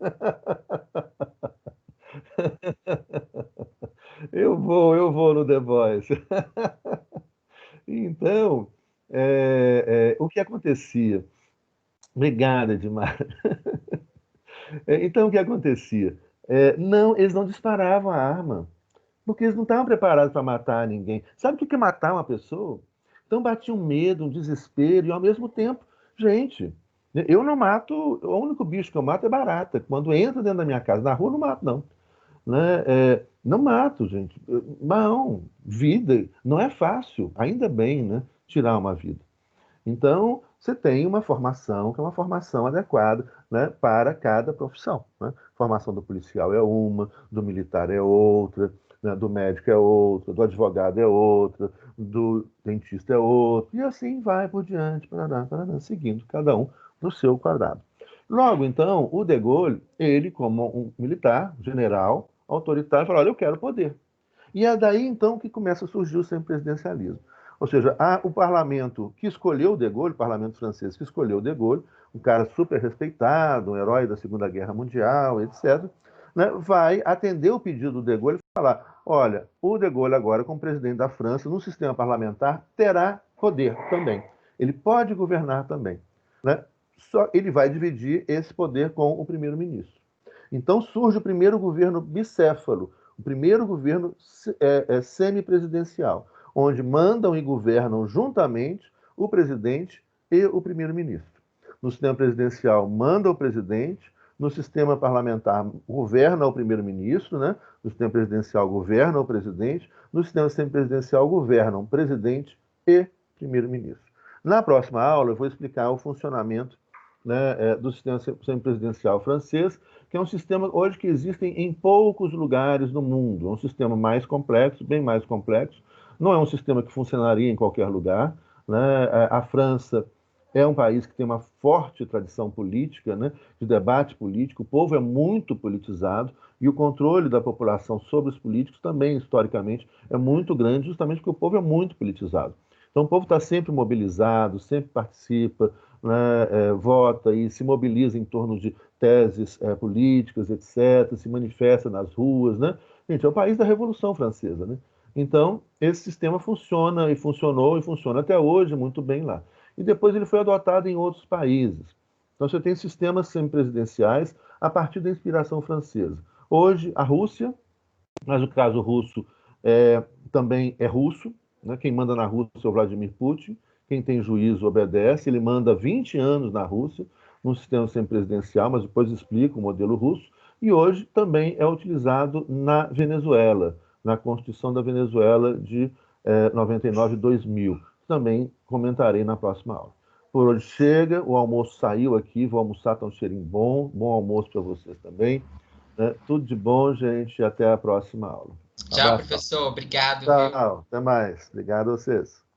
Eu vou no The Voice. Então, o que acontecia? Obrigado, Edmar. Então, o que acontecia? Não, eles não disparavam a arma, porque eles não estavam preparados para matar ninguém. Sabe o que é matar uma pessoa? Então, batia um medo, um desespero, e ao mesmo tempo, gente, eu não mato, o único bicho que eu mato é barata. Quando entra dentro da minha casa, na rua, eu não mato, não. Né? Não mato, gente. Não, vida não é fácil, ainda bem, né? Tirar uma vida. Então, você tem uma formação que é uma formação adequada, né, para cada profissão. Né? A formação do policial é uma, do militar é outra, né, do médico é outra, do advogado é outra, do dentista é outra, e assim vai por diante, parará, seguindo cada um no seu quadrado. Logo, então, o De Gaulle, ele, como um militar, general, autoritário, falou: olha, eu quero poder. E é daí, então, que começa a surgir o semipresidencialismo. Ou seja, o parlamento que escolheu o De Gaulle, o parlamento francês que escolheu o De Gaulle, um cara super respeitado, um herói da Segunda Guerra Mundial, etc., né, vai atender o pedido do De Gaulle e falar: olha, o De Gaulle agora, como presidente da França, no sistema parlamentar, terá poder também. Ele pode governar também. Né? Só ele vai dividir esse poder com o primeiro-ministro. Então surge o primeiro governo bicéfalo, o primeiro governo semipresidencial, onde mandam e governam juntamente o presidente e o primeiro-ministro. No sistema presidencial, manda o presidente, no sistema parlamentar, governa o primeiro-ministro, né? No sistema presidencial, governa o presidente, no sistema semipresidencial, governam presidente e primeiro-ministro. Na próxima aula, eu vou explicar o funcionamento, né, do sistema semipresidencial francês, que é um sistema hoje que existe em poucos lugares no mundo. É um sistema mais complexo, bem mais complexo. Não é um sistema que funcionaria em qualquer lugar. né? A França é um país que tem uma forte tradição política, né, de debate político. O povo é muito politizado e o controle da população sobre os políticos também, historicamente, é muito grande, justamente porque o povo é muito politizado. Então, o povo está sempre mobilizado, sempre participa, né, vota e se mobiliza em torno de teses políticas, etc., se manifesta nas ruas, né? Gente, é o país da Revolução Francesa, né? Então, esse sistema funciona e funcionou e funciona até hoje muito bem lá. E depois ele foi adotado em outros países. Então, você tem sistemas semipresidenciais a partir da inspiração francesa. Hoje, a Rússia, mas o caso russo também é russo, né? Quem manda na Rússia é o Vladimir Putin, quem tem juízo obedece, ele manda 20 anos na Rússia, num sistema semipresidencial, mas depois explica o modelo russo, e hoje também é utilizado na Venezuela, na Constituição da Venezuela de 99 e 2000. Também comentarei na próxima aula. Por hoje chega, o almoço saiu aqui, vou almoçar, tá um cheirinho bom, bom almoço para vocês também. Né? Tudo de bom, gente, e até a próxima aula. Tchau, Abraço. professor. Obrigado, viu? Tchau, até mais. Obrigado a vocês.